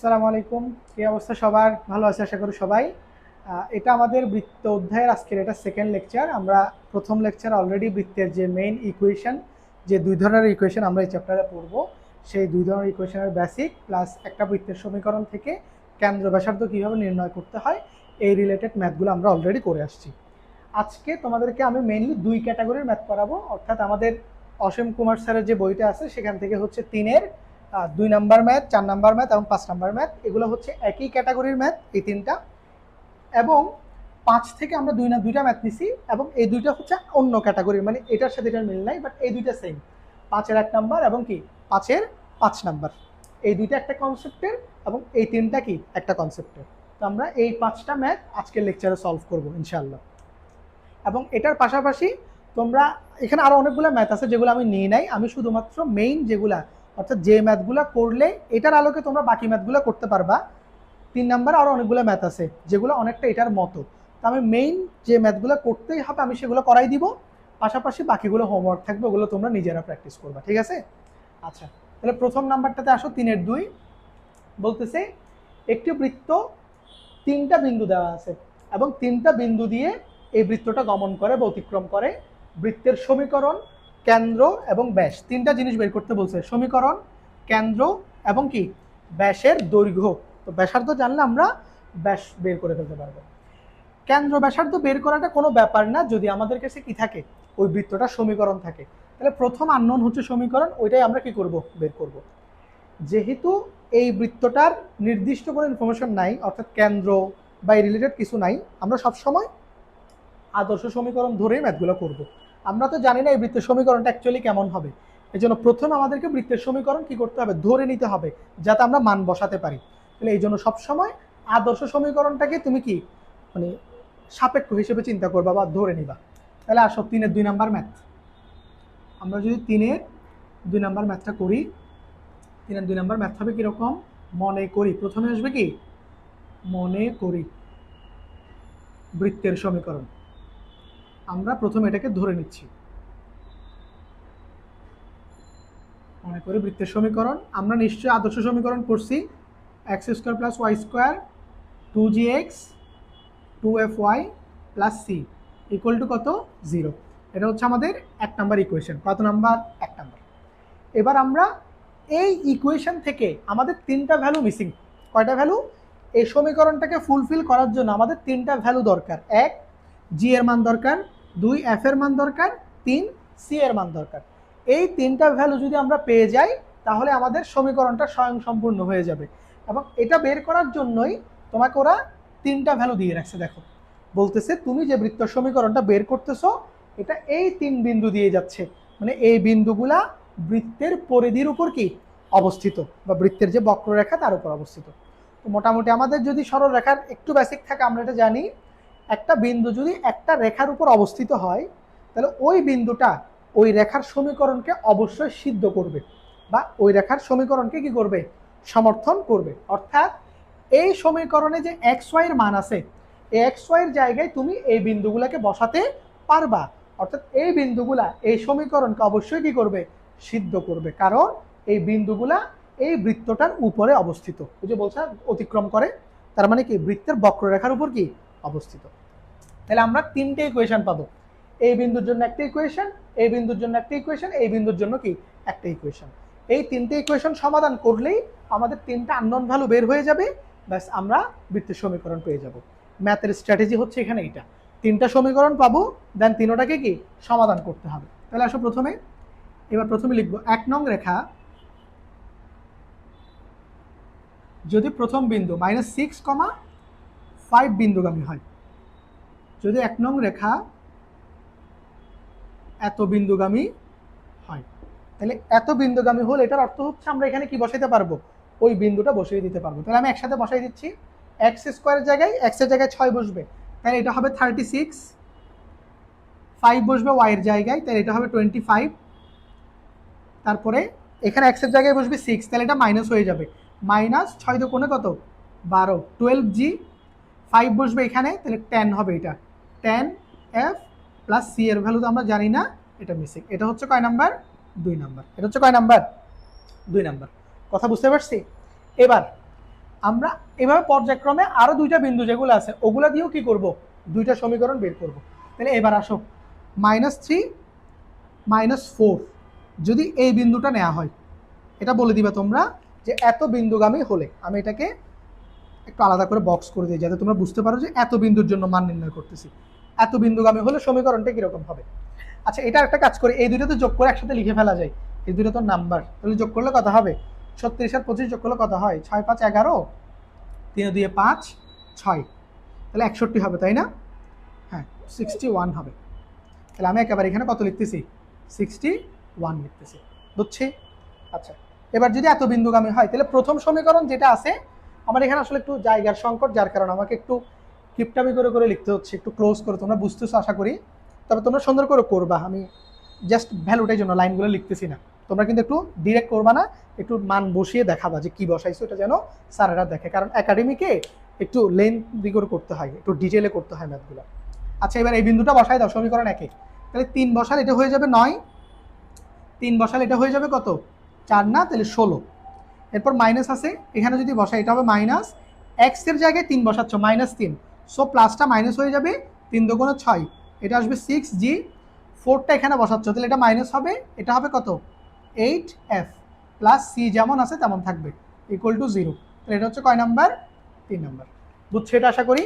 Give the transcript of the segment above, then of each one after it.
আসসালামু আলাইকুম। কি অবস্থা সবার? ভালো আছে আশা করি সবাই। এটা আমাদের বৃত্ত অধ্যায়ের আজকের এটা সেকেন্ড লেকচার। আমরা প্রথম লেকচার অলরেডি বৃত্তের যে মেইন ইকুয়েশন, যে দুই ধরনের ইকুয়েশন আমরা এই চ্যাপ্টারে পড়ব, সেই দুই ধরনের ইকুয়েশনের বেসিক প্লাস একটা বৃত্তের সমীকরণ থেকে কেন্দ্র ব্যাসার্ধ কীভাবে নির্ণয় করতে হয় এই রিলেটেড ম্যাথগুলো আমরা অলরেডি করে আসছি। আজকে তোমাদেরকে আমি মেইনলি দুই ক্যাটাগরির ম্যাথ করাবো, অর্থাৎ আমাদের অসীম কুমার স্যারের যে বইটা আছে সেখান থেকে হচ্ছে 3-এর 2 নাম্বার ম্যাথ, 4 নাম্বার ম্যাথ এবং 5 নাম্বার ম্যাথ। এগুলো হচ্ছে একই ক্যাটাগরির ম্যাথ এই তিনটা, এবং 5 থেকে আমরা দুইটা ম্যাথ নিছি, এবং এই দুইটা হচ্ছে অন্য ক্যাটাগরির, মানে এটার সাথে এটার মিল নাই, বাট এই দুইটা সেম। 5-এর 1 নাম্বার এবং কি 5-এর 5 নাম্বার, এই দুইটা একটা কনসেপ্টের, এবং এই তিনটা কি একটা কনসেপ্টের। তো আমরা এই 5টা ম্যাথ আজকের লেকচারে সলভ করবো ইনশাআল্লাহ। এবং এটার পাশাপাশি তোমরা এখানে আরও অনেকগুলো ম্যাথ আছে যেগুলো আমি নিয়ে নাই, আমি শুধুমাত্র মেইন যেগুলা, অর্থাৎ যে ম্যাথগুলো করলে এটার আলোকে তোমরা বাকি ম্যাথগুলো করতে পারবা। 3 নাম্বার আরও অনেকগুলো ম্যাথ আছে যেগুলো অনেকটা এটার মতো। তো আমি মেইন যে ম্যাথগুলো করতেই হবে আমি সেগুলো করাই দিব, পাশাপাশি বাকিগুলো হোমওয়ার্ক থাকবে, ওগুলো তোমরা নিজেরা প্র্যাকটিস করবা, ঠিক আছে? আচ্ছা, তাহলে প্রথম নাম্বারটাতে আসো। 3-এর 2 বলতেছে একটি বৃত্ত 3টা বিন্দু দেওয়া আছে এবং 3টা বিন্দু দিয়ে এই বৃত্তটা গমন করে বা অতিক্রম করে। বৃত্তের সমীকরণ, কেন্দ্র এবং ব্যাস, 3টা জিনিস বের করতে বলছে: সমীকরণ, কেন্দ্র এবং কি ব্যাসের দৈর্ঘ্য। তো ব্যাসার্ধ জানলে আমরা ব্যাস বের করে ফেলতে পারবো। কেন্দ্র ব্যাসার্ধ বের করাটা কোনো ব্যাপার না যদি আমাদের কাছে কি থাকে, ওই বৃত্তটা সমীকরণ থাকে। তাহলে প্রথম আননোন হচ্ছে সমীকরণ, ওইটাই আমরা কি করব, বের করব। যেহেতু এই বৃত্তটার নির্দিষ্ট কোনো ইনফরমেশন নাই, অর্থাৎ কেন্দ্র বা এই রিলেটেড কিছু নাই, আমরা সবসময় আদর্শ সমীকরণ ধরেই ম্যাথগুলো করব। আমরা তো জানি না এই বৃত্তের সমীকরণটা অ্যাকচুয়ালি কেমন হবে, এই জন্য প্রথম আমাদেরকে বৃত্তের সমীকরণ কি করতে হবে, ধরে নিতে হবে, যাতে আমরা মান বসাতে পারি। তাহলে এই জন্য সবসময় আদর্শ সমীকরণটাকে তুমি কি মানে সাপেক্ষ হিসেবে চিন্তা করবা বা ধরে নিবা। তাহলে আসো 3-এর 2 নাম্বার ম্যাথ। আমরা যদি 3-এর 2 নাম্বার ম্যাথটা করি, 3-এর 2 নাম্বার ম্যাথ হবে কীরকম, মনে করি। প্রথমে আসবে কি, মনে করি বৃত্তের সমীকরণ। আমরা প্রথমে এটাকে ধরে নিচ্ছি, মনে করি বৃত্তের সমীকরণ। আমরা নিশ্চয়ই আদর্শ সমীকরণ পড়ছি, x² + y² 2gx 2fy + c = কত, 0। এটা হচ্ছে আমাদের 1 নাম্বার ইকুয়েশন। কত নাম্বার, 1 নাম্বার। এবার আমরা এই ইকুয়েশন থেকে আমাদের 3টা ভ্যালু মিসিং। কয়টা ভ্যালু? এই সমীকরণটাকে ফুলফিল করার জন্য আমাদের 3টা ভ্যালু দরকার। 1 জি এর মান দরকার, 2 এফ এর মান দরকার, 3 সি এর মান দরকার। এই 3টা ভ্যালু যদি আমরা পেয়ে যাই তাহলে আমাদের সমীকরণটা স্বয়ংসম্পূর্ণ হয়ে যাবে। এবং এটা বের করার জন্যই তোমাকে ওরা 3টা ভ্যালু দিয়ে রাখছে। দেখো, বলতেছে তুমি যে বৃত্ত সমীকরণটা বের করতেছো এটা এই 3 বিন্দু দিয়ে যাচ্ছে, মানে এই বিন্দুগুলা বৃত্তের পরিধির উপর কি অবস্থিত, বা বৃত্তের যে বক্ররেখা তার উপর অবস্থিত। তো মোটামুটি আমাদের যদি সরল রেখার একটু বেসিক থাকে, আমরা এটা জানি, একটা বিন্দু যদি একটা রেখার উপর অবস্থিত হয় তাহলে ওই বিন্দুটা ওই রেখার সমীকরণকে অবশ্যই সিদ্ধ করবে, বা ওই রেখার সমীকরণকে কি করবে, সমর্থন করবে। অর্থাৎ এই সমীকরণে যে এক্স ওয়াই এর মান আছে, এই এক্স ওয়াই এর জায়গায় তুমি এই বিন্দুগুলোকে বসাতে পারবা। অর্থাৎ এই বিন্দুগুলা এই সমীকরণকে অবশ্যই কি করবে, সিদ্ধ করবে, কারণ এই বিন্দুগুলা এই বৃত্তটার উপরে অবস্থিত। ওই যে বলছে অতিক্রম করে, তার মানে কি বৃত্তের বক্ররেখার উপর কি অবস্থিত। তাহলে আমরা 3টে ইকুয়েশন পাবো। এই বিন্দুর জন্য একটা ইকুয়েশন, এই বিন্দুর জন্য একটা ইকুয়েশন, এই বিন্দুর জন্য কি একটা ইকুয়েশন। এই 3টে ইকুয়েশন সমাধান করলেই আমাদের 3টা আননোন ভ্যালু বের হয়ে যাবে, ব্যাস আমরা বৃত্তের সমীকরণ পেয়ে যাব। ম্যাথের স্ট্র্যাটেজি হচ্ছে এখানে এইটা, 3টা সমীকরণ পাবো, দেন 3টাকে কি সমাধান করতে হবে। তাহলে আসো প্রথমে লিখবো 1 নং রেখা যদি প্রথম বিন্দু -6,5 বিন্দুগামী হয়, যদি 1 নং রেখা এত বিন্দুগামী হয়, তাহলে এত বিন্দুগামী হলে এটার অর্থ হচ্ছে আমরা এখানে কি বসাইতে পারবো, ওই বিন্দুটা বসিয়ে দিতে পারবো। তাহলে আমি একসাথে বসাই দিচ্ছি, x² জায়গায় x এর জায়গায় 6 বসবে, তাহলে এটা হবে 36, 5 বসবে y এর জায়গায়, তাহলে এটা হবে 25, তারপরে এখানে x এর জায়গায় বসবে 6, তাহলে এটা মাইনাস হয়ে যাবে, -6 × 2 কত, 12, 12g, 5 বসবে এখানে, তাহলে 10 হবে, এটা 10f + c এর ভ্যালু তো আমরা জানি না, এটা মিসিং। এটা হচ্ছে কয় নাম্বার, 2 নাম্বার। এটা হচ্ছে কয় নাম্বার, 2 নাম্বার। কথা বুঝতে পারছি? এবার আমরা এভাবে পর্যায়ক্রমে আরো দুইটা বিন্দু যেগুলো আছে ওগুলা দিয়েও কি করব, দুইটা সমীকরণ বের করব। তাহলে এবার আসো, -3 -4 যদি এই বিন্দুটা নেওয়া হয়, এটা বলে দিবে তোমরা যে এত বিন্দুগামী হলে, আমি এটাকে একটু আলাদা করে বক্স করে দিই যাতে তোমরা বুঝতে পারো যে এত বিন্দুর জন্য মান নির্ণয় করতেছি, এত বিন্দুগামী হলে সমীকরণটা কিরকম হবে। আচ্ছা, এটা একটা কাজ করি, এই দুটো তো যোগ করে একসাথে লিখে ফেলা যায়, এই দুটো তো নাম্বার, তাহলে যোগ করলে কত হবে, 36 আর 25 যোগ করলে কত হয়, 6 5 11, 3 2 5 6, তাহলে 61 হবে, তাই না? হ্যাঁ, 61 হবে। তাহলে আমি একেবারে এখানে কত লিখতেছি, 61 লিখতেছি, বুঝছি? আচ্ছা, এবার যদি এত বিন্দুগামী হয় তাহলে প্রথম সমীকরণ যেটা আছে, আমার এখানে আসলে একটু জায়গার সংকট, যার কারণে আমাকে একটু কিপটামি করে করে লিখতে হচ্ছে, একটু ক্লোজ করে, তোমরা বুঝতেছো আশা করি, তবে তোমরা সুন্দর করে করবা, আমি জাস্ট ভ্যালুটাই জন্য লাইনগুলো লিখতেছি না, তোমরা কিন্তু একটু ডিরেক্ট করবা না, একটু মান বসিয়ে দেখাবা যে কি বসাইছো, এটা যেন স্যারেরা দেখে, কারণ একাডেমিকে একটু লেন্থি করে করতে হয়, একটু ডিটেলে করতে হয় ম্যাথগুলো। আচ্ছা, এবার এই বিন্দুটা বসাই দাও সমীকরণ একে, তাহলে 3 বসাল এটা হয়ে যাবে 9, 3 বসাল এটা হয়ে যাবে কত, 4 না, তাহলে 16। এরপর মাইনাস আছে, এখানে যদি বসাই এটা হবে মাইনাস, এক্স এর জায়গায় 3 বসাচ্ছ, -3, সো প্লাসটা মাইনাস হয়ে যাবে, 3 দুগুণে 6, এটা আসবে 6g, 4টা এখানে বসাচ্ছ, তাহলে এটা মাইনাস হবে, এটা হবে কত, 8f, প্লাস c যেমন আছে তেমন থাকবে, ইকুয়াল টু 0। তাহলে এটা হচ্ছে কয় নাম্বার, 3 নাম্বার, বুঝছো এটা আশা করি?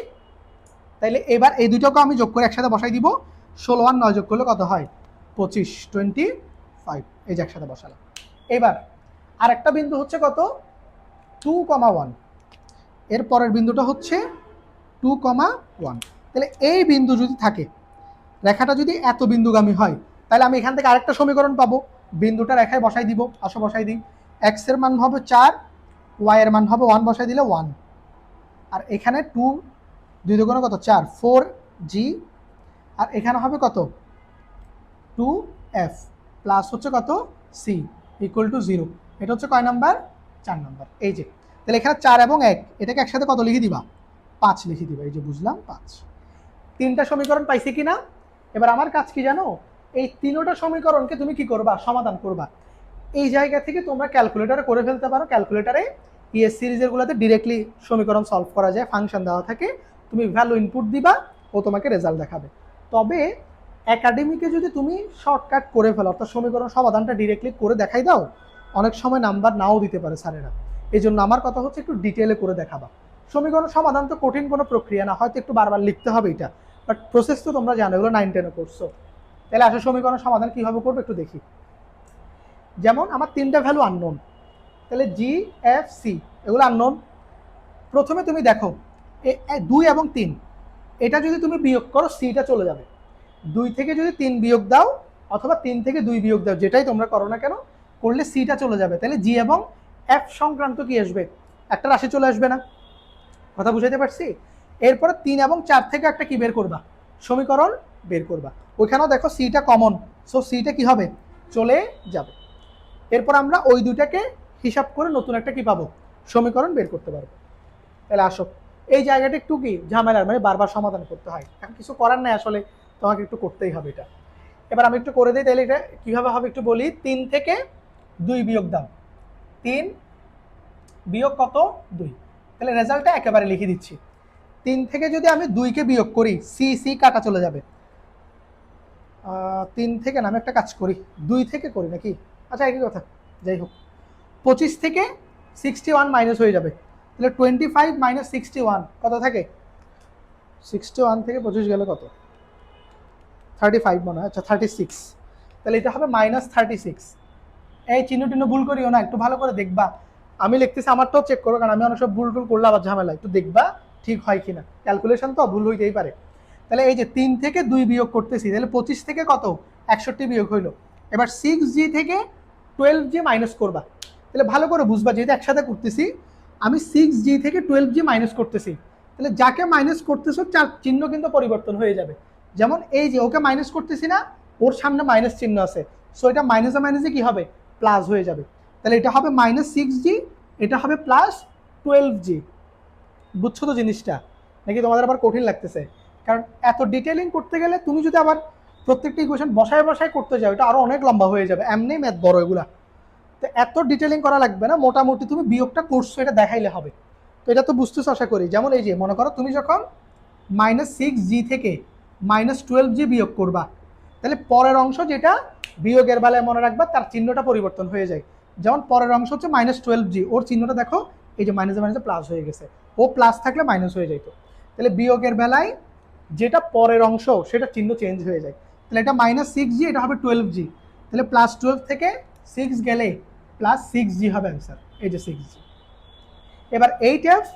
তাইলে এবার এই দুটোকে আমি যোগ করে একসাথে বসাই দিব, 16 আর 9 যোগ করলে কত হয়, 25, 25, এই যে একসাথে বসালাম। এবার আরেকটা বিন্দু হচ্ছে কত, 2,1, এর পরের বিন্দুটা হচ্ছে 2,1। তাহলে এই বিন্দু যদি থাকে, রেখাটা যদি এত বিন্দুগামী হয়, তাহলে আমি এখান থেকে আরেকটা সমীকরণ পাবো, বিন্দুটা রেখায় বসাই দিব, আসো বসাই দিই, এক্স এর মান হবে 4, ওয়াই এর মান হবে 1, বসাই দিলে 1, আর এখানে 2, 2 দুগুণে কত, 4, 4g, আর এখানে হবে কত, 2f, প্লাস হচ্ছে কত, c, ইকুয়াল টু 0। এটা হচ্ছে কয় নাম্বার, 4 নাম্বার। এই যে, তাহলে এখানে 4 এবং 1 এটাকে একসাথে কত লিখে দিবা, 5 লিখে দিবা, এই যে বুঝলাম 5। 3টা সমীকরণ পাইছি কিনা? এবার আমার কাজ কি জানো, এই 3টা সমীকরণকে তুমি কি করবা, সমাধান করবা। এই জায়গা থেকে তোমরা ক্যালকুলেটারে করে ফেলতে পারো, ক্যালকুলেটারে ইএস সিরিজের গুলোতে ডিরেক্টলি সমীকরণ সলভ করা যায়, ফাংশন দেওয়া থাকে, তুমি ভ্যালু ইনপুট দিবা, ও তোমাকে রেজাল্ট দেখাবে। তবে একাডেমিকে যদি তুমি শর্টকাট করে ফেলো, অর্থাৎ সমীকরণ সমাধানটা ডিরেক্টলি করে দেখাই দাও, অনেক সময় নাম্বার নাও দিতে পারে স্যারেরা। এই জন্য আমার কথা হচ্ছে একটু ডিটেলে করে দেখাবা। সমীকরণ সমাধান তো কঠিন কোনো প্রক্রিয়া না, হয়তো একটু বারবার লিখতে হবে এটা, বাট প্রসেস তো তোমরা জানো, এগুলো 9 10-এ করছো। তাহলে আসলে সমীকরণ সমাধান কিভাবে করবে একটু দেখি। যেমন আমার 3টা ভ্যালু আননোন, তাহলে জি, এফ, সি এগুলো আননোন। প্রথমে তুমি দেখো 2 এবং 3, এটা যদি তুমি বিয়োগ করো সিটা চলে যাবে, 2 থেকে যদি 3 বিয়োগ দাও, অথবা 3 থেকে 2 বিয়োগ দাও, যেটাই তোমরা করো না কেন, করলে সিটা চলে যাবে, তাহলে জি এবং এফ সংক্রান্ত কি আসবে, একটা রাশি চলে আসবে না, কথা বুঝাইতে পারছি? এরপরে 3 এবং 4 থেকে একটা কি বের করবা, সমীকরণ বের করবা, ওইখানেও দেখো সিটা কমন, সো সিটা কি হবে, চলে যাবে। এরপর আমরা ওই দুটাকে হিসাব করে নতুন একটা কি পাবো, সমীকরণ বের করতে পারবো। তাহলে আসো, এই জায়গাটা একটু কি ঝামেলার, মানে বারবার সমাধান করতে হয়, এখন কিছু করার নাই, আসলে তোমাকে একটু করতেই হবে এটা। এবার আমি একটু করে দিই, তাহলে এটা কিভাবে হবে একটু বলি। 3 থেকে 2 বিয়োগ দাও, 3 বিয়োগ কত, 2, তাহলে রেজাল্টটা একেবারে লিখে দিচ্ছি। 3 থেকে যদি আমি 2কে বিয়োগ করি, সি সি কাটা চলে যাবে, 3 থেকে না, আমি একটা কাজ করি, 2 থেকে করি নাকি, আচ্ছা একই কথা, যাই হোক, 25 থেকে 61 মাইনাস হয়ে যাবে, তাহলে 25 মাইনাস 61 কত থাকে, 61 থেকে 25 গেলে কত, 35 মনে হয়, আচ্ছা 36, তাহলে এটা হবে -36। এই চিহ্ন টিহ্ন ভুল করিও না, একটু ভালো করে দেখবা, আমি লিখতেছি আমারটাও চেক করো, কারণ আমি অনেক সব ভুল টুল করলে আবার ঝামেলা, একটু দেখবা ঠিক হয় কিনা, ক্যালকুলেশন তো ভুল হইতেই পারে। তাহলে এই যে 3 থেকে 2 বিয়োগ করতেছি, তাহলে 25 থেকে কত, 61 বিয়োগ হইলো। এবার 6g থেকে 12g মাইনাস করবা, তাহলে ভালো করে বুঝবা, যেহেতু একসাথে করতেছি, আমি 6g থেকে 12g মাইনাস করতেছি, তাহলে যাকে মাইনাস করতেছো চিহ্ন কিন্তু পরিবর্তন হয়ে যাবে। যেমন এই যে ওকে মাইনাস করতেছি না, ওর সামনে মাইনাস চিহ্ন আছে, সো এটা মাইনাসে মাইনাসে কি হবে, প্লাস হয়ে যাবে, তাহলে এটা হবে -6g, এটা হবে +12g। বুঝছো তো জিনিসটা, নাকি তোমাদের আবার কঠিন লাগতেছে? কারণ এত ডিটেলিং করতে গেলে তুমি যদি আবার প্রত্যেকটা ইকুয়েশন বসায় বসায় করতে যাও, এটা আরো অনেক লম্বা হয়ে যাবে, এমনি ম্যাথ বড় এগুলা, তো এত ডিটেলিং করা লাগবে না, মোটামুটি তুমি বিয়োগটা করছো এটা দেখাইলে হবে। তো এটা তো বুঝতেছো আশা করি। যেমন এই যে মনে করো তুমি যখন -6g থেকে -12g বিয়োগ করবা, তাহলে পরের অংশ যেটা বিয়োগের বেলায় মনে রাখবা তার চিহ্নটা পরিবর্তন হয়ে যায়। যেমন পরের অংশ হচ্ছে -12g, ওর চিহ্নটা দেখো এই যে মাইনাসে মাইনাসে প্লাস হয়ে গেছে, ও প্লাস থাকলে মাইনাস হয়ে যেত। তাহলে বিয়োগের বেলায় যেটা পরের অংশ সেটা চিহ্ন চেঞ্জ হয়ে যায়। তাহলে এটা -6g, এটা হবে 12g। তাহলে +12 থেকে 6 গেলে +6g হবে অ্যান্সার, এই যে 6g। এবার 8f,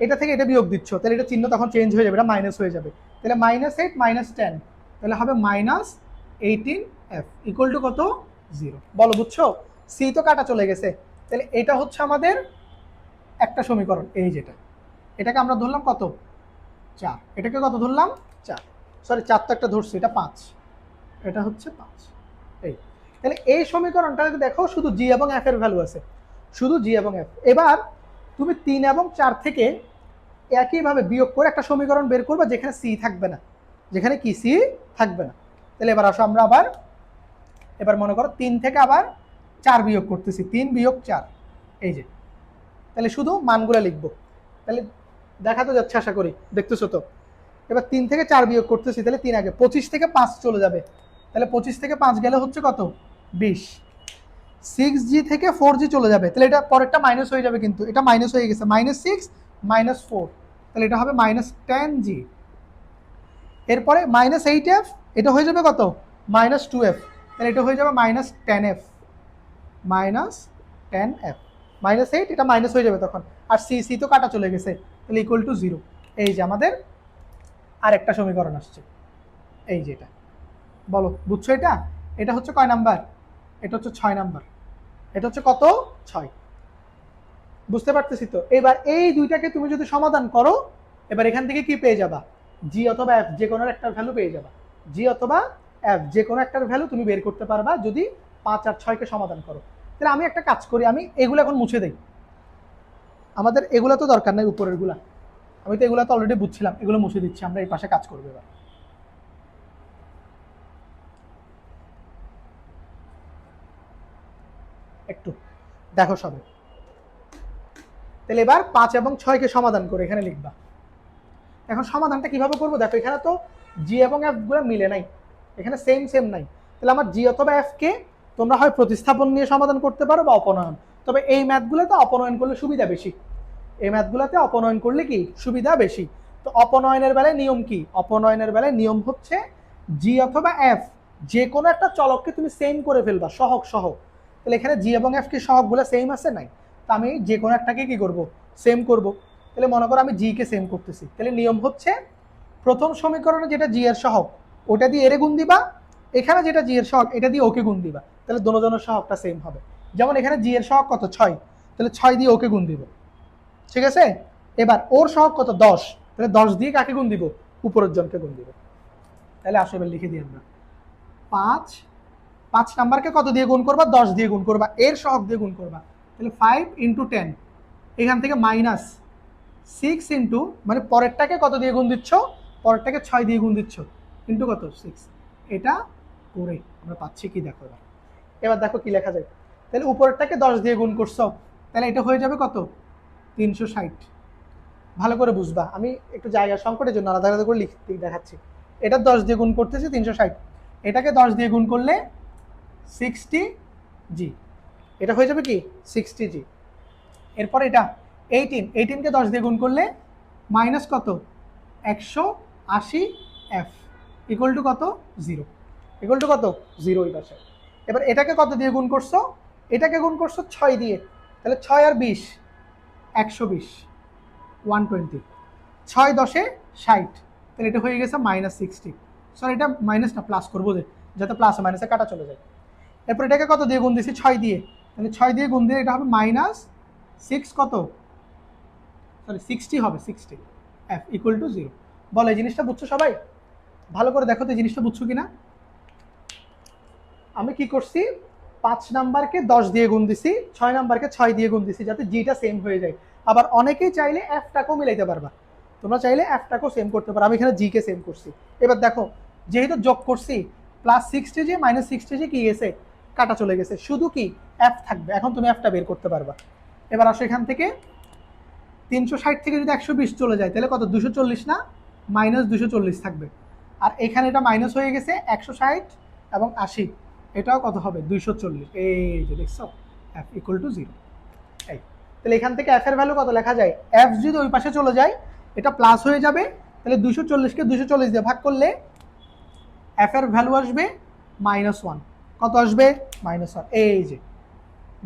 এটা থেকে এটা বিয়োগ দিচ্ছ, তাহলে এটা চিহ্ন তখন চেঞ্জ হয়ে যাবে, এটা মাইনাস হয়ে যাবে। তাহলে -8 -10, তাহলে হবে -18f ইকুয়াল টু কত? 0। বলো বুঝছো? সি তো কাটা চলে গেছে। তাহলে এটা হচ্ছে আমাদের একটা সমীকরণ, এই যেটা, এটাকে আমরা ধরলাম কত? 4। এটাকে কত ধরলাম? 4। সরি 4 তো একটা ধরছি, এটা 5, এটা হচ্ছে 5। এই তাহলে এই সমীকরণটা দেখো শুধু জি এবং এফ এর ভ্যালু আছে, শুধু জি এবং এফ। এবার তুমি 3 এবং 4 থেকে একইভাবে বিয়োগ করে একটা সমীকরণ বের করবে যেখানে সি থাকবে না, যেখানে কি সি থাকবে না। তাহলে এবার আসো আমরা আবার, এবার মনে করো 3 থেকে আবার 4 বিয়োগ করতেছি, 3 বিয়োগ 4, এই যে। তাহলে শুধু মানগুলো লিখবো, তাহলে দেখা তো যাচ্ছে আশা করি, দেখতেছো তো। এবার 3 থেকে 4 বিয়োগ করতেছি, তাহলে 3 আগে, 25 থেকে 5 চলে যাবে, তাহলে 25 থেকে 5 গেলে হচ্ছে কত? 20। 6g থেকে 4g চলে যাবে, তাহলে এটা পরেরটা মাইনাস হয়ে যাবে, কিন্তু এটা মাইনাস হয়ে গেছে, -6 -4, তাহলে এটা হবে -10g। এরপরে -8f, এটা হয়ে যাবে কত? -2f, তাহলে এটা হয়ে যাবে -10f, -10f। -8, এটা মাইনাস হয়ে যাবে তখন, আর সি সি তো কাটা চলে গেছে, তাহলে ইকুয়াল টু 0। এই যে আমাদের আরেকটা সমীকরণ আসছে, এই যে এটা। বলো বুঝছো? এটা এটা হচ্ছে কয় নাম্বার? এটা হচ্ছে 6 নাম্বার। এটা হচ্ছে কত? 6। বুঝতে পারতেছি তো? এবার এই দুইটাকে তুমি যদি সমাধান করো, এবার এখান থেকে কি পেয়ে যাবা? জি অথবা এফ যে কোনো একটার ভ্যালু পেয়ে যাবা। জি অথবা এফ যে কোনো একটার ভ্যালু তুমি বের করতে পারবা যদি 5 আর 6কে সমাধান করো। তাহলে আমি একটা কাজ করি, আমি এগুলো এখন মুছে দেই, আমাদের এগুলো তো দরকার নাই, উপরের গুলা আমি তো এগুলো তো অলরেডি বুঝছিলাম, এগুলো মুছে দিচ্ছি, আমরা এই পাশে কাজ করবো। এবার একটু দেখো সবে। তাহলে এবার 5 এবং 6কে সমাধান করে এখানে লিখবা। এখন সমাধানটা কিভাবে করবো দেখো, এখানে তো জি এবং এফ গুলো মিলে নাই, এখানে সেম সেম নাই। তাহলে আমার জি অথবা এফ কে তোমরা হয় প্রতিস্থাপন নিয়ে সমাধান করতে পারো বা অপনয়ন। তবে এই ম্যাথগুলোতে অপনয়ন করলে সুবিধা বেশি, এই ম্যাথগুলোতে অপনয়ন করলে কি সুবিধা বেশি। তো অপনয়নের বেলায় নিয়ম কি? অপনয়নের বেলায় নিয়ম হচ্ছে জি অথবা এফ যে কোনো একটা চলককে তুমি সেম করে ফেলবা, সহগ সহ। তাহলে এখানে জি এবং এফ কি সহগগুলো সেম আছে? নাই। তো আমি যে কোনো একটাকে কি করব? সেম করব। তাহলে মনে করো আমি জি কে সেম করতেছি, তাহলে নিয়ম হচ্ছে প্রথম সমীকরণে যেটা জি এর সহগ ওটা দিয়ে এরে গুণ দিবা, এখানে যেটা জি এর সহগ এটা দিয়ে ওকে গুণ দিবা, তাহলে দোনোজনের সহগটা সেম হবে। যেমন এখানে জি এর সহগ কত? 6, তাহলে 6 দিয়ে ওকে গুণ দিব, ঠিক আছে। এবার ওর সহগ কত? 10, তাহলে 10 দিয়ে কাকে গুণ দিব? উপরের জনকে গুণ দিব। তাহলে আসো এবার লিখে দিই আমরা, 5 নাম্বারকে কত দিয়ে গুণ করবা? 10 দিয়ে গুণ করবা, এর সহগ দিয়ে গুণ করবা, তাহলে 5 × 10, এখান থেকে -6 ইন্টু, মানে পরেরটাকে কত দিয়ে গুণ দিচ্ছ? পরেরটাকে 6 দিয়ে গুণ দিচ্ছ, ইন্টু কত? 6। এটা করে আমরা পাচ্ছি কি দেখো। এবার দেখো কি লেখা যায়, তাহলে উপরেরটাকে 10 দিয়ে গুণ করছো, তাহলে এটা হয়ে যাবে কত? 360। ভালো করে বুঝবা, আমি একটু জায়গা সংকটের জন্য আলাদা আলাদা করে লিখতে দেখাচ্ছি। এটা 10 দিয়ে গুণ করতেছি 360, এটাকে 10 দিয়ে গুণ করলে 60g, এটা হয়ে যাবে কি 60g। এরপর এটা 18কে 10 দিয়ে গুণ করলে মাইনাস কত? 180f ইকুয়াল টু কত? 0, ইকুয়াল টু কত? 0 এই পাশে। এবার এটাকে কত দিয়ে গুণ করছো? এটাকে গুণ করছো 6 দিয়ে, তাহলে 6 আর 20, 120, 120, 6 10 60, তাহলে এটা হয়ে গেছে -60। সরি এটা মাইনাস না, প্লাস করবো যাতে প্লাস মাইনাসে কাটা চলে যায়। এরপর এটাকে কত দিয়ে গুণ দিয়েছি? 6 দিয়ে, তাহলে 6 দিয়ে গুণ দিয়ে এটা হবে -6 কত? সরি 60 হবে, 60 f ইকুয়াল টু 0। বলো এই জিনিসটা বুঝছো সবাই? ভালো করে দেখো তো এই জিনিসটা বুঝছো কিনা। আমি কি করছি? 5 নাম্বারকে 10 দিয়ে গুণ দিছি, 6 নাম্বারকে 6 দিয়ে গুণ দিছি, যাতে জিটা সেম হয়ে যায়। আবার অনেকেই চাইলে এফটাকেও মিলাইতে পারবা, তোমরা চাইলে এফটাকেও সেম করতে পারো, আমি এখানে জি কে সেম করছি। এবার দেখো যেহেতু যোগ করছি, +60g -60g কি গেছে? কাটা চলে গেছে, শুধু কি এফ থাকবে। এখন তুমি এফটা বের করতে পারবা। এবার আসো এখান থেকে 360 থেকে যদি 120 চলে যায় তাহলে কত 240 না, -240 থাকবে। আর এখানে এটা মাইনাস হয়ে গেছে 160 এবং 80, এটাও কত হবে 240। এই যে দেখছো f ইকুয়াল টু 0। এই তাহলে এখান থেকে f এর ভ্যালু কত লেখা যায়, f যদি ওই পাশে চলে যায় এটা প্লাস হয়ে যাবে, তাহলে 240 কে 240 দিয়ে ভাগ করলে f এর ভ্যালু আসবে -1। কত আসবে -1। এই যে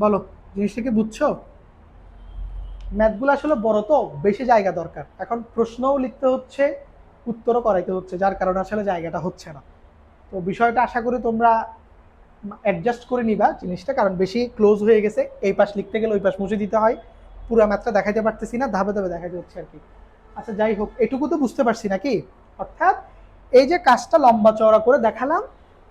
বলো জিনিসটা কি বুঝছো? ম্যাথগুলো আসলে বড় তো বেশি জায়গা দরকার, এখন প্রশ্নও লিখতে হচ্ছে উত্তরও করাইতে হচ্ছে, যার কারণে আসলে জায়গাটা হচ্ছে না। তো বিষয়টা আশা করি তোমরা অ্যাডজাস্ট করে নিবা জিনিসটা, কারণ বেশি ক্লোজ হয়ে গেছে, এই পাশ লিখতে গেলে ওই পাশ মুছে দিতে হয়, পুরো ম্যাথটা দেখাইতে পারতেছি না, ধাপে ধাপে দেখাইতে হচ্ছে আর কি। আচ্ছা যাই হোক, এটুকু তো বুঝতে পারছি নাকি? অর্থাৎ এই যে কাজটা লম্বা চওড়া করে দেখালাম,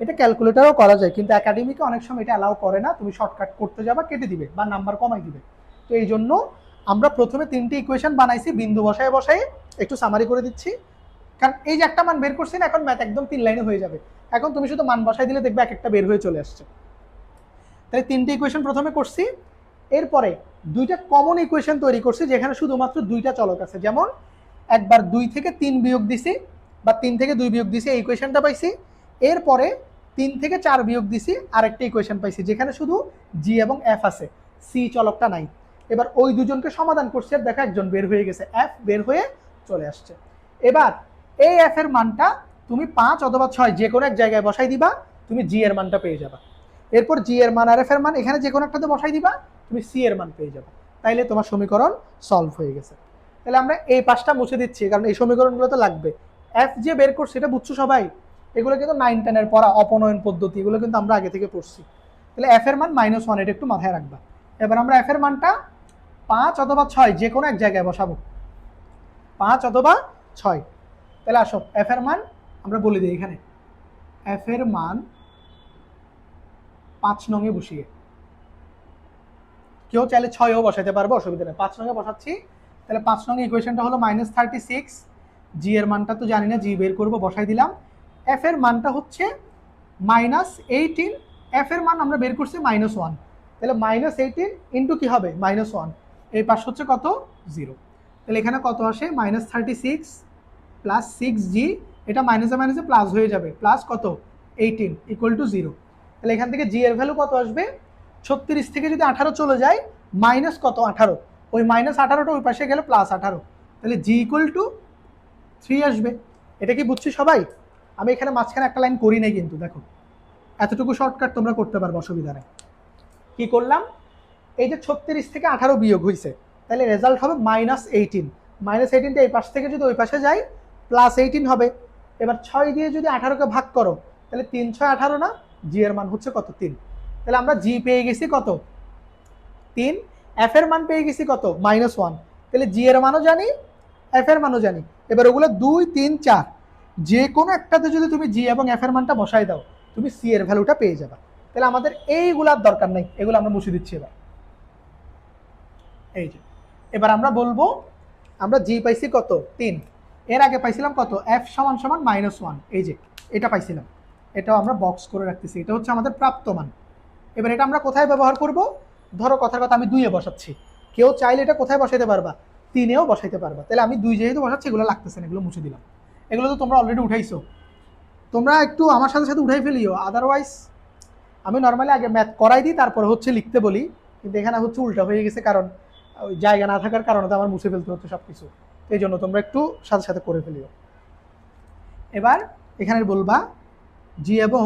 এটা ক্যালকুলেটারও করা যায়, কিন্তু একাডেমিকে অনেক সময় এটা অ্যালাউ করে না, তুমি শর্টকাট করতে যাবা কেটে দিবে বা নাম্বার কমাই দিবে। তো এই জন্য আমরা প্রথমে 3টি ইকুয়েশন বানাইছি বিন্দু বসায় বসায়, একটু সামারি করে দিচ্ছি, কারণ এই যে একটা মান বের করছি না, এখন ম্যাথ একদম 3 লাইনে হয়ে যাবে, এখন তুমি শুধু মান বসাই দিলে দেখবে এক একটা বের হয়ে চলে আসছে। তাই 3টি ইকুয়েশন প্রথমে করছি, এরপরে 2টা কমন ইকুয়েশন তৈরি করছি যেখানে শুধুমাত্র 2টা চলক আছে, যেমন একবার 2 থেকে 3 বিয়োগ দিছি বা 3 থেকে 2 বিয়োগ দিছি, এই ইকুয়েশনটা পাইছি। এরপরে 3 থেকে 4 বিয়োগ দিছি, আরেকটা ইকুয়েশন পাইছি যেখানে শুধু জি এবং এফ আছে, সি চলকটা নাই। এবার ওই দুজনকে সমাধান করছি আর দেখো একজন বের হয়ে গেছে, এফ বের হয়ে চলে আসছে। এবার এই এফ এর মানটা তুমি 5 অথবা 6 যে কোনো এক জায়গায় বসাই দিবা, তুমি জি এর মানটা পেয়ে যাবা। এরপর জি এর মান আর এফ এর মান এখানে যে কোনো একটাতে বসাই দিবা, তুমি সি এর মান পেয়ে যাবে। তাইলে তোমার সমীকরণ সলভ হয়ে গেছে। তাহলে আমরা এই পাশটা মুছে দিচ্ছি, কারণ এই সমীকরণগুলো তো লাগবে। এফ যে বের করছে এটা বুঝছো সবাই, এগুলো কিন্তু 9-10 এর পড়া অপনয়ন পদ্ধতি, এগুলো কিন্তু আমরা আগে থেকে পড়ছি। তাহলে এফ এর মান -1, এটা একটু মাথায় রাখবা। এবার আমরা এফ এর মানটা 5 অথবা 6 যে কোনো এক জায়গায় বসাবো, 5 অথবা 6। তাহলে আসো এফ এর মান আমরা বলে দিই, এখানে এফ এর মান 5 নঙে বসিয়ে, কেউ চাইলে 6ও বসাইতে পারবো, অসুবিধা নেই, 5 নঙে বসাচ্ছি। তাহলে 5 নং ইকুয়েশনটা হলো -36, জি এর মানটা তো জানি না, জি বের করবো, বসাই দিলাম। এফ এর মানটা হচ্ছে -18, এফ এর মান আমরা বের করছি -1, তাহলে -18 ইন্টু কি হবে -1, এই পাশ হচ্ছে কত 0। তাহলে এখানে কত আসে -36 প্লাস 6g, এটা মাইনাসে মাইনাসে প্লাস হয়ে যাবে, প্লাস কত 18 ইকুয়াল টু 0। তাহলে এখান থেকে জি এর ভ্যালু কত আসবে, 36 থেকে যদি 18 চলে যায় মাইনাস কত 18, ওই -18টা ওই পাশে গেলে +18, তাহলে জি ইকুয়াল টু 3 আসবে। এটা কি বুঝছি সবাই? আমি এখানে মাঝখানে একটা লাইন করি নাই কিন্তু, দেখো এতটুকু শর্টকাট তোমরা করতে পারবে, অসুবিধা নেই। কি করলাম, এই যে 36 থেকে 18 বিয়োগ হয়েছে, তাহলে রেজাল্ট হবে -18, -18টা এই পাশ থেকে যদি ওই পাশে যায় +18 হবে। এবার 6 দিয়ে যদি 18কে ভাগ করো তাহলে 3 6 18 না, জি এর মান হচ্ছে কত 3। তাহলে আমরা জি পেয়ে গেছি কত 3, এফ এর মান পেয়ে গেছি কত -1, তাহলে জি এর মানও জানি, এফ এর মানও জানি। এবার ওগুলো 2 3 4 যে কোনো একটাতে যদি তুমি জি এবং এফ এর মানটা বসাই দাও, তুমি সি এর ভ্যালুটা পেয়ে যাবে। তাহলে আমাদের এইগুলার দরকার নেই, এগুলো আমরা মুছে দিচ্ছি। এবার এই যে এবার আমরা বলবো আমরা জি পাইছি কত 3, এর আগে পাইছিলাম কত এফ সমান সমান -1, এই যে এটা পাইছিলাম, এটাও আমরা বক্স করে রাখতেছি, এটা হচ্ছে আমাদের প্রাপ্ত মান। এবার এটা আমরা কোথায় ব্যবহার করব, ধরো কথার কথা আমি 2-এ বসাচ্ছি, কেউ চাইলে এটা কোথায় বসাইতে পারবা 3-এও বসাইতে পারবা। তাহলে আমি 2 যেহেতু বসাচ্ছি এগুলো লাগতেছে না, এগুলো মুছে দিলাম। এগুলো তো তোমরা অলরেডি উঠাইছো, তোমরা একটু আমার সাথে সাথে উঠাই ফেলিও, আদারওয়াইজ আমি নর্মালি আগে ম্যাথ করাই দিই তারপরে হচ্ছে লিখতে বলি, কিন্তু এখানে হচ্ছে উল্টা হয়ে গেছে, কারণ ওই জায়গা না থাকার কারণে তো আমার মুছে ফেলতে হচ্ছে সব কিছু, এই জন্য তোমরা একটু সাথে সাথে করে ফেলিও। এবার এখানে বলবা জি এবং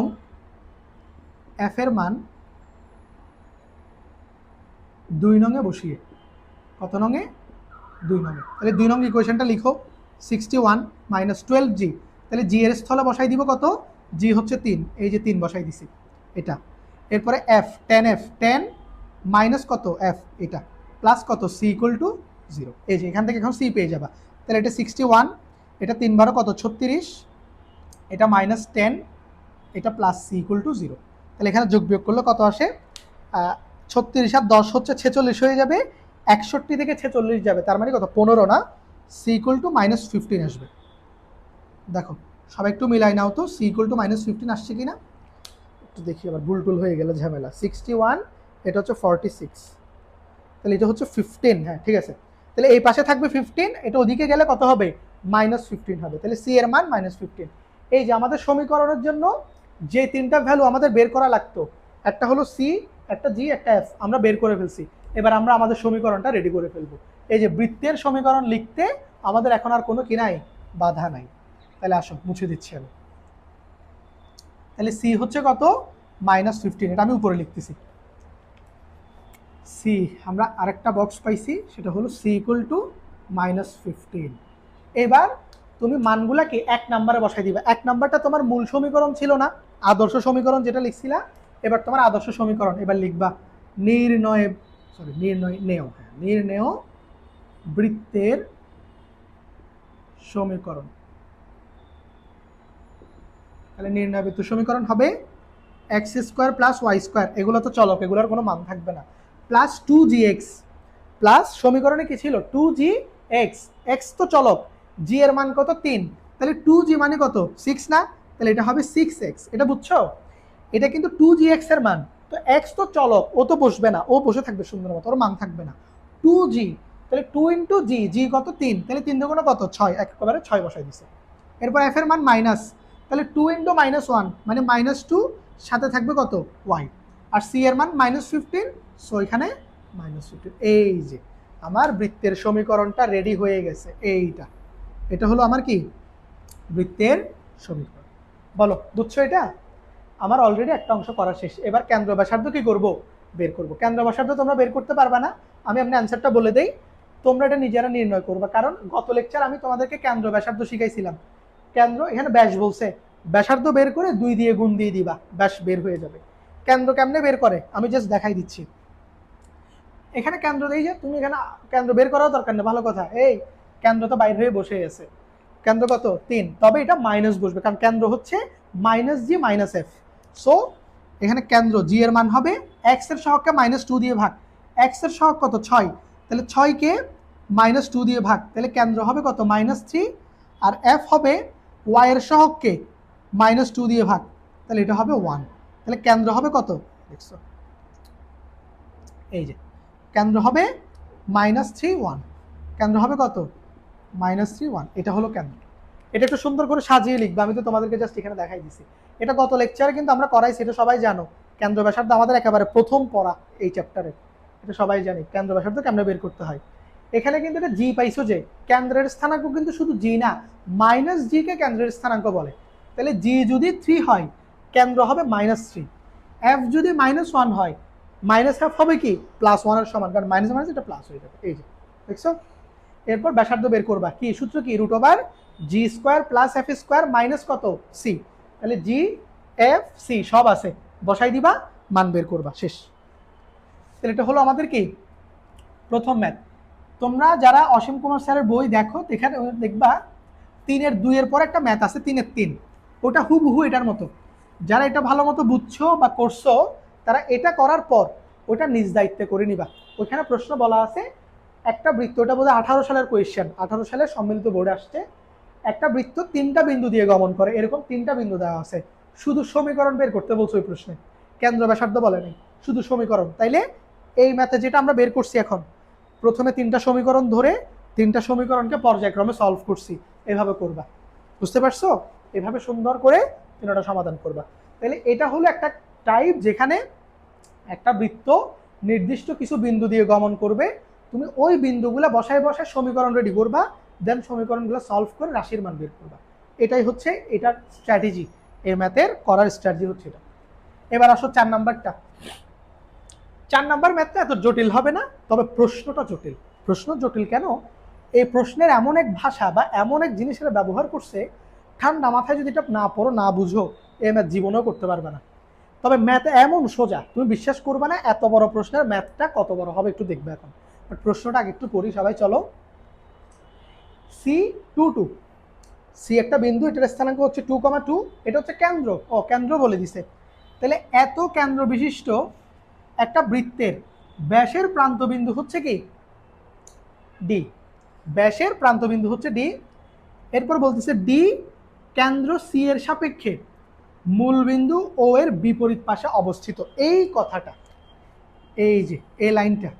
এফ এর মান 2 নঙে বসিয়ে, কত নঙে 2 নঙে, তাহলে 2 নং ইকুয়েশনটা লিখো 61 -12g, তাহলে জি এর স্থলে বসাই দিব কত, জি হচ্ছে 3, এই যে 3 বসাই দিছি এটা। এরপরে এফ 10, এফ 10 মাইনাস কত এফ, এটা প্লাস কত সি ইকুয়াল টু 0, এই যে এখান থেকে এখন সি পেয়ে যাবা। তাহলে এটা 61, এটা 3 12 কত 36, এটা -10, এটা প্লাস সি ইকুয়াল টু 0। তাহলে এখানে যোগ বিয়োগ করলে কত আসে, 36 আর 10 হচ্ছে 46 হয়ে যাবে, 61 থেকে 46 যাবে, তার মানে কত 15 না, সি ইকুয়াল টু -15 আসবে। দেখো সবাই একটু মিলাই নাও তো, সি ইকুয়াল টু -15 আসছে কিনা একটু দেখি, আবার ভুল টুল হয়ে গেল ঝামেলা। 61, এটা হচ্ছে 46, তাহলে এটা হচ্ছে 15, হ্যাঁ ঠিক আছে। তাহলে এই পাশে থাকবে 15, এটা ওদিকে গেলে কত হবে, -15 হবে। তাহলে সি এর মান -15। এই যে আমাদের সমীকরণের জন্য যে তিনটা ভ্যালু আমাদের বের করা লাগতো, একটা হলো সি, একটা জি, একটা এফ, আমরা বের করে ফেলছি। এবার আমরা আমাদের সমীকরণটা রেডি করে ফেলবো। এই যে বৃত্তের সমীকরণ লিখতে আমাদের এখন আর কোনো কি নাই, বাধা নাই। তাহলে আসো মুছে দিচ্ছি আমি। তাহলে সি হচ্ছে কত, -15, এটা আমি উপরে লিখতেছি। সি আমরা আরেকটা বক্স পাইছি, সেটা হলো সি ইকুয়াল টু -15। এবার তুমি মানগুলাকে এক নাম্বারে বসাই দিবা। এক নাম্বারটা তোমার মূল সমীকরণ ছিল না, আদর্শ সমীকরণ যেটা লিখছিলা, এবার তোমার আদর্শ সমীকরণ এবার লিখবা নির্ণয় বৃত্তের সমীকরণ। তাহলে নির্ণয় বৃত্ত সমীকরণ হবে x² + y², এগুলো তো চলক, এগুলোর কোনো মান থাকবে না, প্লাস 2gx, প্লাস সমীকরণে কি ছিল 2gx, x তো চলক, g এর মান কত 3, তাহলে 2g মানে কত 6 না, তাহলে এটা হবে 6x। এটা বুঝছো, এটা কিন্তু 2gx এর মান, তো x তো চলক, ও তো বসবে না, ও বসে থাকবে সুন্দর মতো, ওর মান থাকবে না। 2g, তাহলে 2 × g, g কত 3, তাহলে 3 দুগুণে কত 6, একেবারে 6 বসাই দিছে। এরপর f এর মান মাইনাস, তাহলে 2 × -1 মানে -2, সাথে থাকবে কত y, আর c এর মান -15, সো এখানে -15। এই যে আমার বৃত্তের সমীকরণটা রেডি হয়ে গেছে। এইটা, এটা হলো আমার কি বৃত্তের সমীকরণ। বলো বুঝছো? এটা আমার অলরেডি একটা অংশ করা শেষ। এবার কেন্দ্র ব্যাসার্ধ কি করব, বের করব। কেন্দ্র ব্যাসার্ধ তোমরা বের করতে পারবে না, আমি আপনার অ্যান্সারটা বলে দেই, তোমরা এটা নিজেরা নির্ণয় করবে। কারণ গত লেকচার আমি তোমাদেরকে কেন্দ্র ব্যাসার্ধ শিখাইছিলাম। কেন্দ্র এখানে ব্যাস বলছে, ব্যাসার্ধ বের করে 2 দিয়ে গুণ দিয়ে দিবা, ব্যাস বের হয়ে যাবে। কেন্দ্র কেমনে বের করে আমি জাস্ট দেখাই দিচ্ছি। এখানে কেন্দ্র দেই, যে তুমি এখানে কেন্দ্র বের করাও দরকার নেই, ভালো কথা। এই কেন্দ্র তো বাইরে হয়ে বসে আছে, কেন্দ্র কত 3, তবে এটা মাইনাস বসবে, কারণ কেন্দ্র হচ্ছে -g - f। সো এখানে কেন্দ্র জি এর মান হবে x এর সহগকে -2 দিয়ে ভাগ, x এর সহগ কত 6, তাহলে 6 কে -2 দিয়ে ভাগ, তাহলে কেন্দ্র হবে কত -3, আর f হবে y এর সহগকে -2 দিয়ে ভাগ, তাহলে এটা হবে 1। তাহলে কেন্দ্র হবে কত দেখছো, এই যে কেন্দ্র হবে -3 1, কেন্দ্র হবে কত -3 1, এটা হলো কেন্দ্র। এটা একটু সুন্দর করে সাজিয়ে লিখবে, আমি তো তোমাদেরকে জাস্ট এখানে দেখাই দিছি। এটা গত লেকচারে কিন্তু আমরা করাইছি, এটা সবাই জানো। কেন্দ্র ব্যাসার্ধ আমাদের একেবারে প্রথম পড়া এই চ্যাপ্টারে, এটা সবাই জানি কেন্দ্র ব্যাসার্ধ কেমনে বের করতে হয়। এখানে কিন্তু এটা জি পাইছো, যে কেন্দ্রের স্থানাঙ্ক কিন্তু শুধু জি না, -g কে কেন্দ্রের স্থানাঙ্ক বলে। তাহলে জি যদি 3 হয়, কেন্দ্র হবে -3, f যদি -1 হয়, -f হবে কি +1 এর সমান, কারণ মাইনাস মাইনাস এটা প্লাস হয়ে যাবে। এই যে দেখছো। এরপর ব্যাসার্ধ বের করবা, কি সূত্র কি, √g² + f² মাইনাস কত c, তাহলে g f c সব আছে, বসাই দিবা, মান বের করবা, শেষ। তাহলে এটা হলো আমাদের কি প্রথম ম্যাথ। তোমরা যারা অসীম কুমার স্যারের বই দেখো, এখানে দেখবা 3 এর 2 এর পর একটা ম্যাথ আছে 3 এর 3, ওটা হুবহু এটার মতো। যারা এটা ভালো মতো বুঝছো বা করছো, তারা এটা করার পর ওটা নিজ দায়িত্বে করে নিবা। ওইখানে প্রশ্ন বলা আছে, একটা বৃত্ত, ওটা বোধহয় 18 সালের কোয়েশ্চেন, 18 সালের সম্মিলিত বোর্ডে আসছে, একটা বৃত্ত 3টা বিন্দু দিয়ে গমন করে, এরকম 3টা বিন্দু দেওয়া আছে, শুধু সমীকরণ বের করতে বলছো ওই প্রশ্নে, কেন্দ্র ব্যাসার্ধ বলে নেই, শুধু সমীকরণ। তাইলে এই ম্যাথে যেটা আমরা বের করছি এখন, প্রথমে 3টা সমীকরণ ধরে 3টা সমীকরণকে পর্যায়ক্রমে সলভ করছি, এভাবে করবা, বুঝতে পারছো? এভাবে সুন্দর করে 3টা সমাধান করবা। তাহলে এটা হলো একটা টাইপ, যেখানে একটা বৃত্ত নির্দিষ্ট কিছু বিন্দু দিয়ে গমন করবে, তুমি ওই বিন্দুগুলো বসায় বসায় সমীকরণ রেডি করবা, দেন সমীকরণগুলো সলভ করে রাশির মান বের করবা। এটাই হচ্ছে এটার স্ট্র্যাটেজি, এই ম্যাথের করার স্ট্র্যাটেজি হচ্ছে এটা। এবার আসো 4 নাম্বারটা। 4 নাম্বার ম্যাথটা এত জটিল হবে না, তবে প্রশ্নটা জটিল। প্রশ্ন জটিল কেন, এই প্রশ্নের এমন এক ভাষা বা এমন এক জিনিসের ব্যবহার করছে, ঠান্ডা মাথায় যদি এটা না পড়ো, না বুঝো, এই ম্যাথ জীবনেও করতে পারবে না। তবে ম্যাথ এমন সোজা, তুমি বিশ্বাস করবে না, এত বড় প্রশ্নের ম্যাথটা কত বড় হবে একটু দেখবে এখন। বাট প্রশ্নটা আগে একটু পড়ি সবাই, চলো। C2 সি একটা বিন্দু, এটার স্থানাঙ্ক হচ্ছে 2,2, এটা হচ্ছে কেন্দ্র, কেন্দ্র বলে দিছে। তাহলে এত কেন্দ্র বিশিষ্ট একটা বৃত্তের ব্যাসের প্রান্তবিন্দু হচ্ছে কি ডি, ব্যাসের প্রান্তবিন্দু হচ্ছে ডি। এরপর বলতেছে ডি কেন্দ্র সি এর সাপেক্ষে মূলবিন্দু ও এর বিপরীত পাশে অবস্থিত। এই কথাটা, এই যে এই লাইনটা,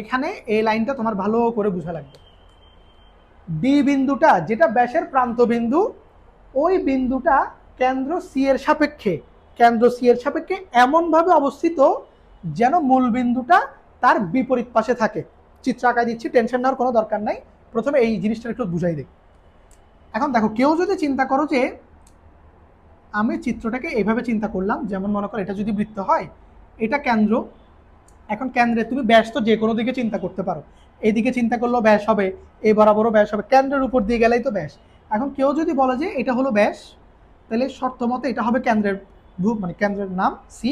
এখানে এই লাইনটা তোমার ভালো করে বোঝা লাগবে। ডি বিন্দুটা যেটা ব্যাসের প্রান্ত বিন্দু, ওই বিন্দুটা কেন্দ্র সি এর সাপেক্ষে এমনভাবে অবস্থিত যেন মূল বিন্দুটা তার বিপরীত পাশে থাকে। চিত্র আঁকায় দিচ্ছি, টেনশন নেওয়ার কোনো দরকার নাই, প্রথমে এই জিনিসটা একটু বুঝাই দিই। এখন দেখো, কেউ যদি চিন্তা করো যে আমি চিত্রটাকে এইভাবে চিন্তা করলাম, যেমন মনে করো এটা যদি বৃত্ত হয়, এটা কেন্দ্র, এখন কেন্দ্রে তুমি ব্যাস তো যে কোনো দিকে চিন্তা করতে পারো, এইদিকে চিন্তা করলেও ব্যাস হবে, এই বরাবরও ব্যাস হবে, কেন্দ্রের উপর দিয়ে গেলেই তো ব্যাস। এখন কেউ যদি বলে যে এটা হলো ব্যাস, তাহলে শর্ত মতে এটা হবে কেন্দ্রের মানে কেন্দ্রের নাম সি,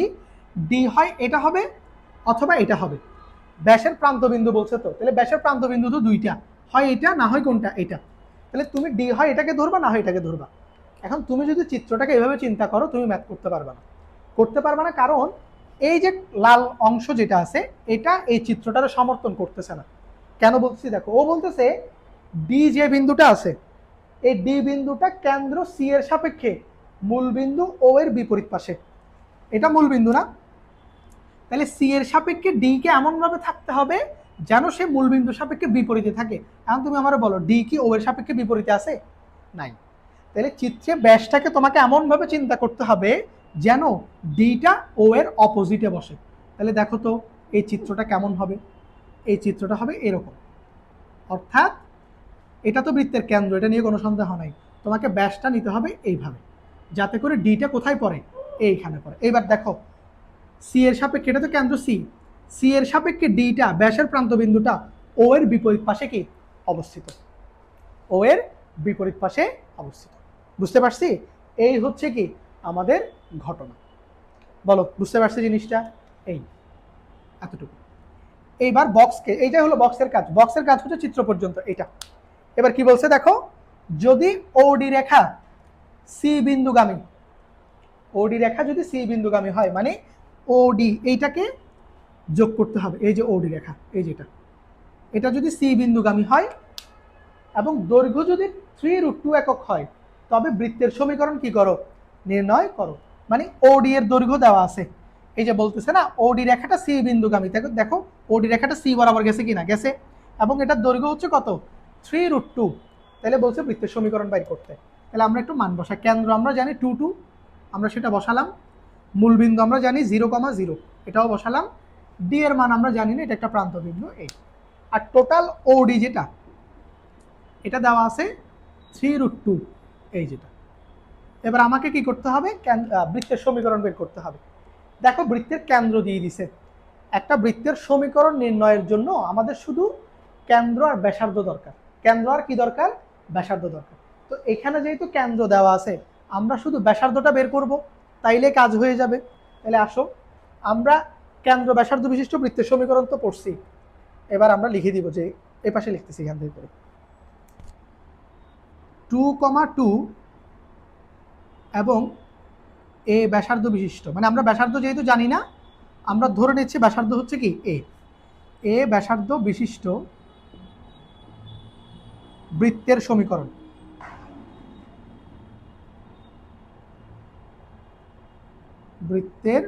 ডি হয় এটা হবে অথবা এটা হবে। ব্যাসের প্রান্তবিন্দু বলছে তো, তাহলে ব্যাসের প্রান্তবিন্দু তো দুইটা, হয় এটা না হয় কোনটা, এটা। তাহলে তুমি ডি হয় এটাকে ধরবা না হয় এটাকে ধরবা। এখন তুমি যদি চিত্রটাকে এভাবে চিন্তা করো, তুমি ম্যাথ করতে পারবা না, কারণ এই যে লাল অংশ যেটা আছে, এটা এই চিত্রটার সমর্থন করতেছে না। কেন বলছি দেখো, ও বলতেছে ডি যে বিন্দুটা আছে, এই ডি বিন্দুটা কেন্দ্র সি এর সাপেক্ষে মূল বিন্দু ও এর বিপরীত পাশে, এটা মূল বিন্দু না? তাহলে সি এর সাপেক্ষে ডি কে এমনভাবে থাকতে হবে যেন সে মূল বিন্দুর সাপেক্ষে বিপরীতে থাকে। এখন তুমি আমার বলো, ডি কি ও এর সাপেক্ষে বিপরীতে আছে? নাই। তাহলে চিত্রে ব্যাসটাকে তোমাকে এমনভাবে চিন্তা করতে হবে যেন ডিটা ও এর অপোজিটে বসে। তাহলে দেখো তো এই চিত্রটা কেমন হবে, এই চিত্রটা হবে এরকম। অর্থাৎ এটা তো বৃত্তের কেন্দ্র, এটা নিয়ে কোনো সন্দেহ নাই। তোমাকে ব্যাসটা নিতে হবে এইভাবে, যাতে করে ডিটা কোথায় পড়ে, এইখানে পড়ে। এইবার দেখো, সি এর সাপেক্ষে, এটা তো কেন্দ্র সি, সি এর সাপেক্ষে ডিটা ব্যাসের প্রান্তবিন্দুটা ও এর বিপরীত পাশে কি অবস্থিত, ও এর বিপরীত পাশে অবস্থিত। বুঝতে পারছি? এই হচ্ছে কি আমাদের ঘটনা। বলো বুঝতে পারছি জিনিসটা? এই এতটুকু। এইবার বক্সকে, এইটাই হলো বক্সের কাজ হচ্ছে চিত্র পর্যন্ত এটা। এবার কি বলছে দেখো, যদি ওডি রেখা সি বিন্দুগামী, ওডি রেখা যদি সি বিন্দুগামী হয়, মানে ওডি এইটাকে যোগ করতে হবে, এই যে ওডি রেখা, এই যেটা, এটা যদি সি বিন্দুগামী হয় এবং দৈর্ঘ্য যদি 3√2 একক হয়, তবে বৃত্তের সমীকরণ কি করো, নির্ণয় করো। মানে ওডি এর দৈর্ঘ্য দেওয়া আছে, এই যে বলতেছে না ওডি রেখাটা সি বিন্দুগামী, দেখো ওডি রেখাটা সি বরাবর গেছে কিনা, গেছে, এবং এটার দৈর্ঘ্য হচ্ছে কত, 3√2। তাহলে বলছে বৃত্তের সমীকরণ বাইর করতে। তাহলে আমরা একটু মান বসাই। কেন্দ্র আমরা জানি 2, আমরা সেটা বসালাম। মূলবিন্দু আমরা জানি 0,0, এটাও বসালাম। ডি এর মান আমরা জানি না, এটা একটা প্রান্ত বিন্দু এই। আর টোটাল ওডি যেটা, এটা দেওয়া আছে 3√2, এই যেটা। এবার আমাকে কি করতে হবে, বৃত্তের সমীকরণ বের করতে হবে। দেখো বৃত্তের কেন্দ্র দিয়ে দিছে। একটা বৃত্তের সমীকরণ নির্ণয়ের জন্য আমাদের শুধু কেন্দ্র আর ব্যাসার্ধ দরকার। কেন্দ্র আর কি দরকার, ব্যাসার্ধ দরকার। তো এখানে যেহেতু কেন্দ্র দেওয়া আছে, আমরা শুধু ব্যাসার্ধটা বের করব, তাইলে কাজ হয়ে যাবে। তাহলে আসো, আমরা কেন্দ্র ব্যাসার্ধ বিশিষ্ট বৃত্তের সমীকরণ তো পড়ছি, এবার আমরা লিখে দিব, যে এই পাশে লিখতেছি এখান থেকে করে 2,2 এবং এ ব্যাসার্ধ বিশিষ্ট, মানে আমরা ব্যাসার্ধ যেহেতু জানি না, আমরা ধরে নিচ্ছি ব্যাসার্ধ হচ্ছে কি এ ব্যাসার্ধ বিশিষ্ট বৃত্তের সমীকরণ। বৃত্তের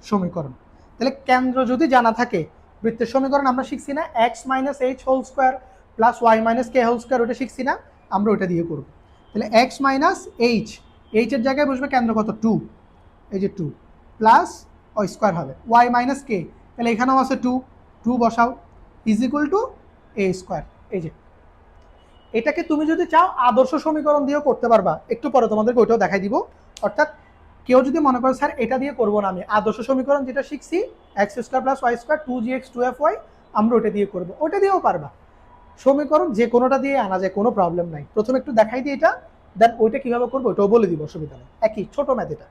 সমীকরণ, তাহলে কেন্দ্র যদি জানা থাকে, বৃত্তের সমীকরণ আমরা শিখছি না, x - h whole square plus y - k whole square, ওটা শিখছি না, আমরা ওটা দিয়ে করব। তাহলে x - h, h এর জায়গায় বসবে কেন্দ্র কত, 2, এই যে 2 প্লাস ও স্কয়ার হবে y - k, তাহলে এখানেও আছে 2 বসাও, is equal to a square. এই যে এটাকে তুমি যদি চাও আদর্শ সমীকরণ দিয়েও করতে পারবা, একটু পরে তোমাদেরকে ওইটাও দেখাই দিব। অর্থাৎ কেউ যদি মনে করে স্যার এটা দিয়ে করবো না, আমি আদর্শ সমীকরণ যেটা শিখছি x² + y² 2gx 2fy, আমরা ওটা দিয়ে করবো, ওটা দিয়েও পারবা। সমীকরণ যে কোনোটা দিয়ে আনা যায়, কোনো প্রবলেম নাই। প্রথমে একটু দেখাই দিই এটা, দেন ওইটা কিভাবে করবো ওইটাও বলে দিব, অসুবিধা নেই, একই ছোট ম্যাথ এটা।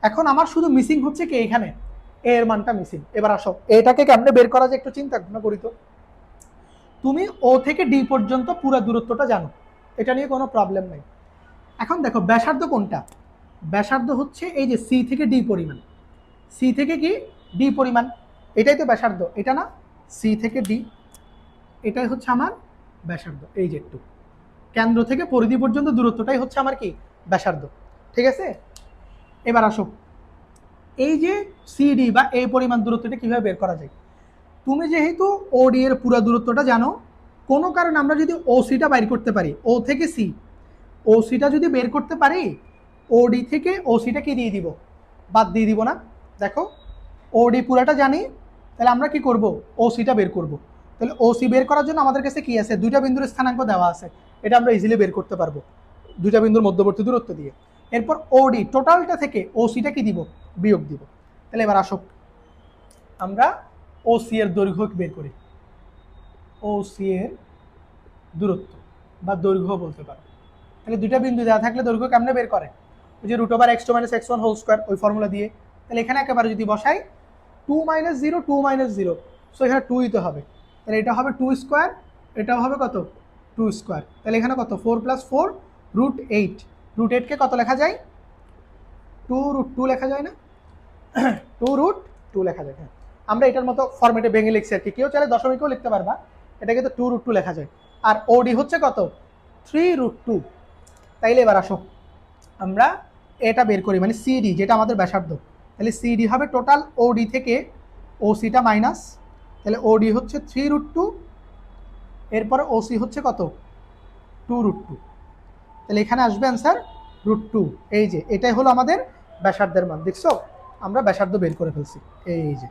এখন আমার শুধু মিসিং হচ্ছে কি, এখানে এর মানটা মিসিং। এবার আসো, এটাকে কেমনে বের করা যায় একটু চিন্তা ভাবনা করি তো। তুমি ও থেকে ডি পর্যন্ত পুরো দূরত্বটা জানো, এটা নিয়ে কোনো প্রবলেম নাই। এখন দেখো ব্যাসার্ধ কোনটা, ব্যাসার্ধ হচ্ছে এই যে সি থেকে ডি পরিমাণ, সি থেকে কি ডি পরিমাণ, এটাই তো ব্যাসার্ধ, এটা না, সি থেকে ডি, এটাই হচ্ছে আমার ব্যাসার্ধ। এই যে একটু কেন্দ্র থেকে পরিধি পর্যন্ত দূরত্বটাই হচ্ছে আমার কি ব্যাসার্ধ, ঠিক আছে। এবার আসো, এই যে সিডি বা এই পরিমাণ দূরত্বটা কিভাবে বের করা যায়। তুমি যেহেতু ওডি এর পুরো দূরত্বটা জানো, কোনো কারণে আমরা যদি ওসিটা বাইর করতে পারি, ও থেকে সি, ওসিটা যদি বের করতে পারি, ওডি থেকে ওসিটা কি দিয়ে দিব, বাদ দিয়ে দিব না। দেখো ওডি পুরাটা জানি, তাহলে আমরা কি করব, ওসিটা বের করব। তাহলে ওসি বের করার জন্য আমাদের কাছে কি আছে, দুইটা বিন্দুর স্থানাঙ্ক দেওয়া আছে, এটা আমরা ইজিলি বের করতে পারবো দুইটা বিন্দুর মধ্যবর্তী দূরত্ব দিয়ে। এরপর ওডি টোটালটা থেকে ওসিটা কি দিব, বিয়োগ দিব। তাহলে এবার আসো আমরা ওসি এর দৈর্ঘ্য বের করি, ওসি এর দূরত্ব বা দৈর্ঘ্য বলতে পারো। তাহলে দুইটা বিন্দু দেওয়া থাকলে দৈর্ঘ্য কেমনে বের করে, ওই যে √x2 - x1 হোল স্কয়ার, ওই ফর্মুলা দিয়ে। তাহলে এখানে একেবারে যদি বসাই 2 - 0 2 - 0, সো এখানে 2 ই তো হবে। তাহলে এটা হবে 2 স্কয়ার, এটাও হবে কত 2 স্কয়ার। তাহলে এখানে কত 4 + 4 √8, √8 কে কত লেখা যায়, 2√2 লেখা যায় না, 2√2 লেখা যায়। হ্যাঁ, আমরা এটার মতো ফরম্যাটে ভেঙে লিখছি আর কি, কেউ চাইলে দশমিকেও লিখতে পারবা, এটাকে তো 2√2 লেখা যায়। আর ওডি হচ্ছে কত 3√2। তাইলে এবার আসো আমরা এটা বের করি, মানে সিডি যেটা আমাদের ব্যাসার্ধ। তাহলে সিডি হবে টোটাল ওডি থেকে ওসিটা মাইনাস, তাহলে ওডি হচ্ছে 3√2, এরপরে ওসি হচ্ছে কত 2√2। তাহলে এখানে আসবে অ্যান্সার √2। এই যে এটাই হলো আমাদের ব্যাসার্ধের মান, দেখছো আমরা ব্যাসার্ধ বের করে ফেলছি, এই যে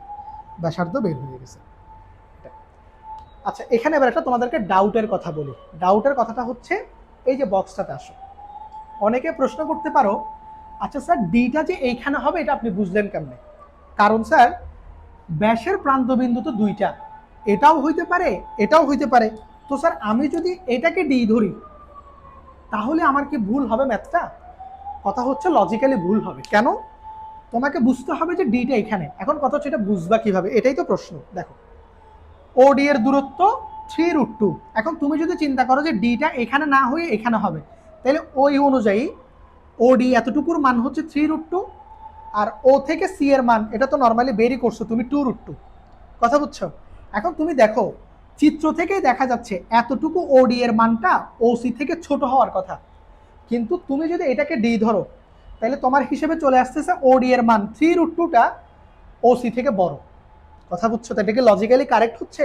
ব্যাসার্ধ বের হয়ে গেছে। আচ্ছা এখানে এবার একটা তোমাদেরকে ডাউটের কথা বলি। ডাউটের কথাটা হচ্ছে এই যে বক্সটাতে আসো, অনেকে প্রশ্ন করতে পারো, আচ্ছা স্যার ডিটা যে এইখানে হবে এটা আপনি বুঝলেন কেমনে? কারণ স্যার ব্যাসের প্রান্তবিন্দু তো দুইটা, এটাও হইতে পারে এটাও হইতে পারে, তো স্যার আমি যদি এটাকে ডি ধরি তাহলে আমার কি ভুল হবে ম্যাথটা? কথা হচ্ছে লজিক্যালি ভুল হবে। কেন? তোমাকে বুঝতে হবে যে ডিটা এখানে, এখন কথা হচ্ছে এটা বুঝবা কিভাবে, এটাই তো প্রশ্ন। দেখো ওডি এর দূরত্ব 3√2, এখন তুমি যদি চিন্তা করো যে ডিটা এখানে না হয়ে এখানে হবে, তাহলে ওই অনুযায়ী ওডি এতটুকুর মান হচ্ছে 3√2, আর ও থেকে সি এর মান এটা তো নর্মালি বেরই করছো তুমি 2√2, কথা বুঝছো? এখন তুমি দেখো চিত্র থেকেই দেখা যাচ্ছে এতটুকু ওডি এর মানটা ওসি থেকে ছোট হওয়ার কথা, কিন্তু তুমি যদি এটাকে ডি ধরো তাহলে তোমার হিসেবে চলে আসতেছে ওডি এর মান 3√2টা ওসি থেকে বড়, কথা বুঝছো? তো এটাকে লজিক্যালি কারেক্ট হচ্ছে।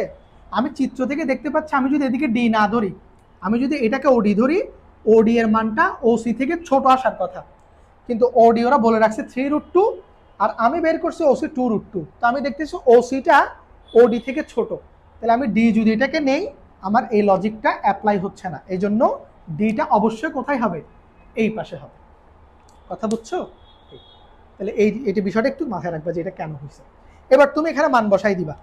আমি চিত্র থেকে দেখতে পাচ্ছি আমি যদি এদিকে ডি না ধরি, আমি যদি এটাকে ওডি ধরি, ওডি এর মানটা ওসি থেকে ছোট আসার কথা, কিন্তু ওডি ওরা বলে রাখছে 3√2, আর আমি বের করছি ওসি 2√2, তো আমি দেখতেছি ওসিটা ওডি থেকে ছোট, তাহলে আমি ডি যদি এটাকে নেই আমার এই লজিকটা অ্যাপ্লাই হচ্ছে না, এই জন্য ডিটা অবশ্যই কোথায় হবে, এই পাশে হবে, কথা বুঝছো? তাহলে এই বিষয়টা একটু মাথায় রাখবা যে এটা কেন হয়েছে। এবার তুমি এখানে মান বসাই দিবা,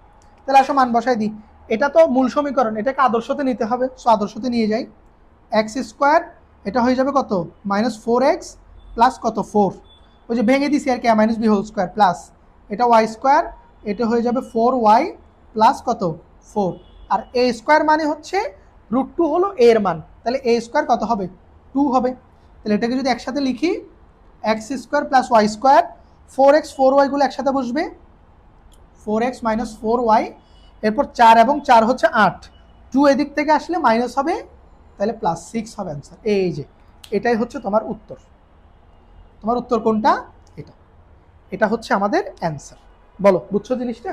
তাহলে আসো মান বসাই দিই। এটা তো মূল সমীকরণ, এটাকে আদর্শতে নিতে হবে, সো আদর্শতে নিয়ে যাই। x², এটা হয়ে যাবে কত -4x প্লাস কত 4, ওই যে ভেঙে দিছি আর কি, -b² প্লাস এটা y², এটা হয়ে যাবে 4y প্লাস কত 4, আর a² মানে হচ্ছে √2 হলো a এর মান, তাহলে a² কত হবে 2 হবে। তাহলে এটাকে যদি একসাথে লিখি x² plus y², 4x 4y গুলো একসাথে বসবে, 4x - 4y, এরপর 4 এবং 4 হচ্ছে 8, 2 এদিক থেকে আসলে মাইনাস হবে, তাহলে +6 হবে অ্যান্সার। এই যে এটাই হচ্ছে তোমার উত্তর। তোমার উত্তর কোনটা? এটা, এটা হচ্ছে আমাদের অ্যান্সার। বলো বুঝছো জিনিসটা?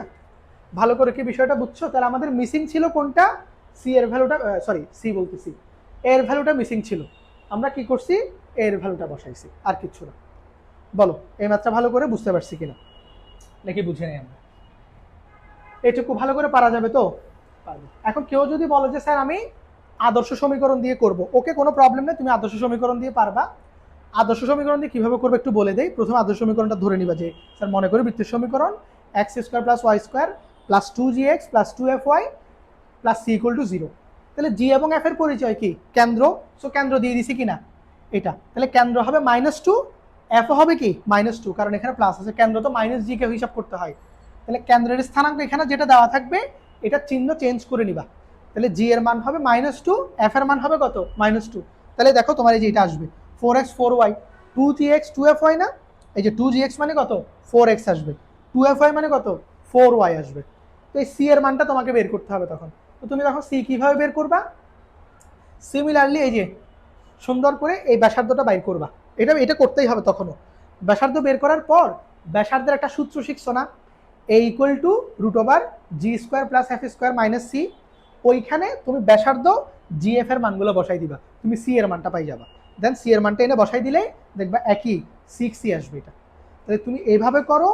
ভালো করে কি বিষয়টা বুঝছো? তাহলে আমাদের মিসিং ছিল কোনটা, সি এর ভ্যালুটা, সরি সি বলতেছি, এর ভ্যালুটা মিসিং ছিল, আমরা কি করছি এর ভ্যালুটা বসাইছি, আর কিছু না। বলো এই ম্যাথটা ভালো করে বুঝতে পারছি কিনা, নাকি বুঝে নেই আমরা? এটুকু ভালো করে পারা যাবে তো? পারবে। এখন কেউ যদি বলে যে স্যার আমি আদর্শ সমীকরণ দিয়ে করব, ওকে কোনো প্রবলেম নেই, তুমি আদর্শ সমীকরণ দিয়ে পারবা। আদর্শ সমীকরণ দিয়ে কীভাবে করবে একটু বলে দেই। প্রথমে আদর্শ সমীকরণটা ধরে নিবা যে স্যার মনে করি বৃত্তের সমীকরণ x² plus y² plus 2gx plus 2fy plus c = 0। তাহলে জি এবং এফ এর পরিচয় কি? কেন্দ্র, সো কেন্দ্র দিয়ে দিছি কিনা এটা, তাহলে কেন্দ্র হবে -2, এফ হবে কি -2, কারণ এখানে প্লাস আছে, কেন্দ্র তো -g কে হিসাব করতে হয়। তাহলে কেন্দ্রের স্থানাঙ্ক এখানে যেটা দেওয়া থাকবে এটা চিহ্ন চেঞ্জ করে নিবা, তাহলে জি এর মান হবে -2, এফ এর মান হবে কত -2। তাহলে দেখো তোমার এই যে এটা আসবে 4x 4y, 2gx 2fy না, এই যে 2gx মানে কত 4x আসবে, 2fy মানে কত 4y আসবে। তো এই সি এর মানটা তোমাকে বের করতে হবে তখন। তো তুমি দেখো সি কিভাবে বের করবা, সিমিলারলি এই যে সুন্দর করে এই ব্যাসার্ধটা বাইর করবা, এটা করতেই হবে তখনও। ব্যাসার্ধ বের করার পর ব্যাসার্ধের একটা সূত্র শিখছো না, A equal to root over G square plus F square minus C. ওইখানে তুমি ব্যাসার্ধ জি এফ এর মানগুলো বসাই দিবা, তুমি সি এর মানটা পাই যাবা। দেন সি এর মানটা এনে বসাই দিলে দেখবা একই 6 আসবে। এটা তাহলে তুমি এইভাবে করো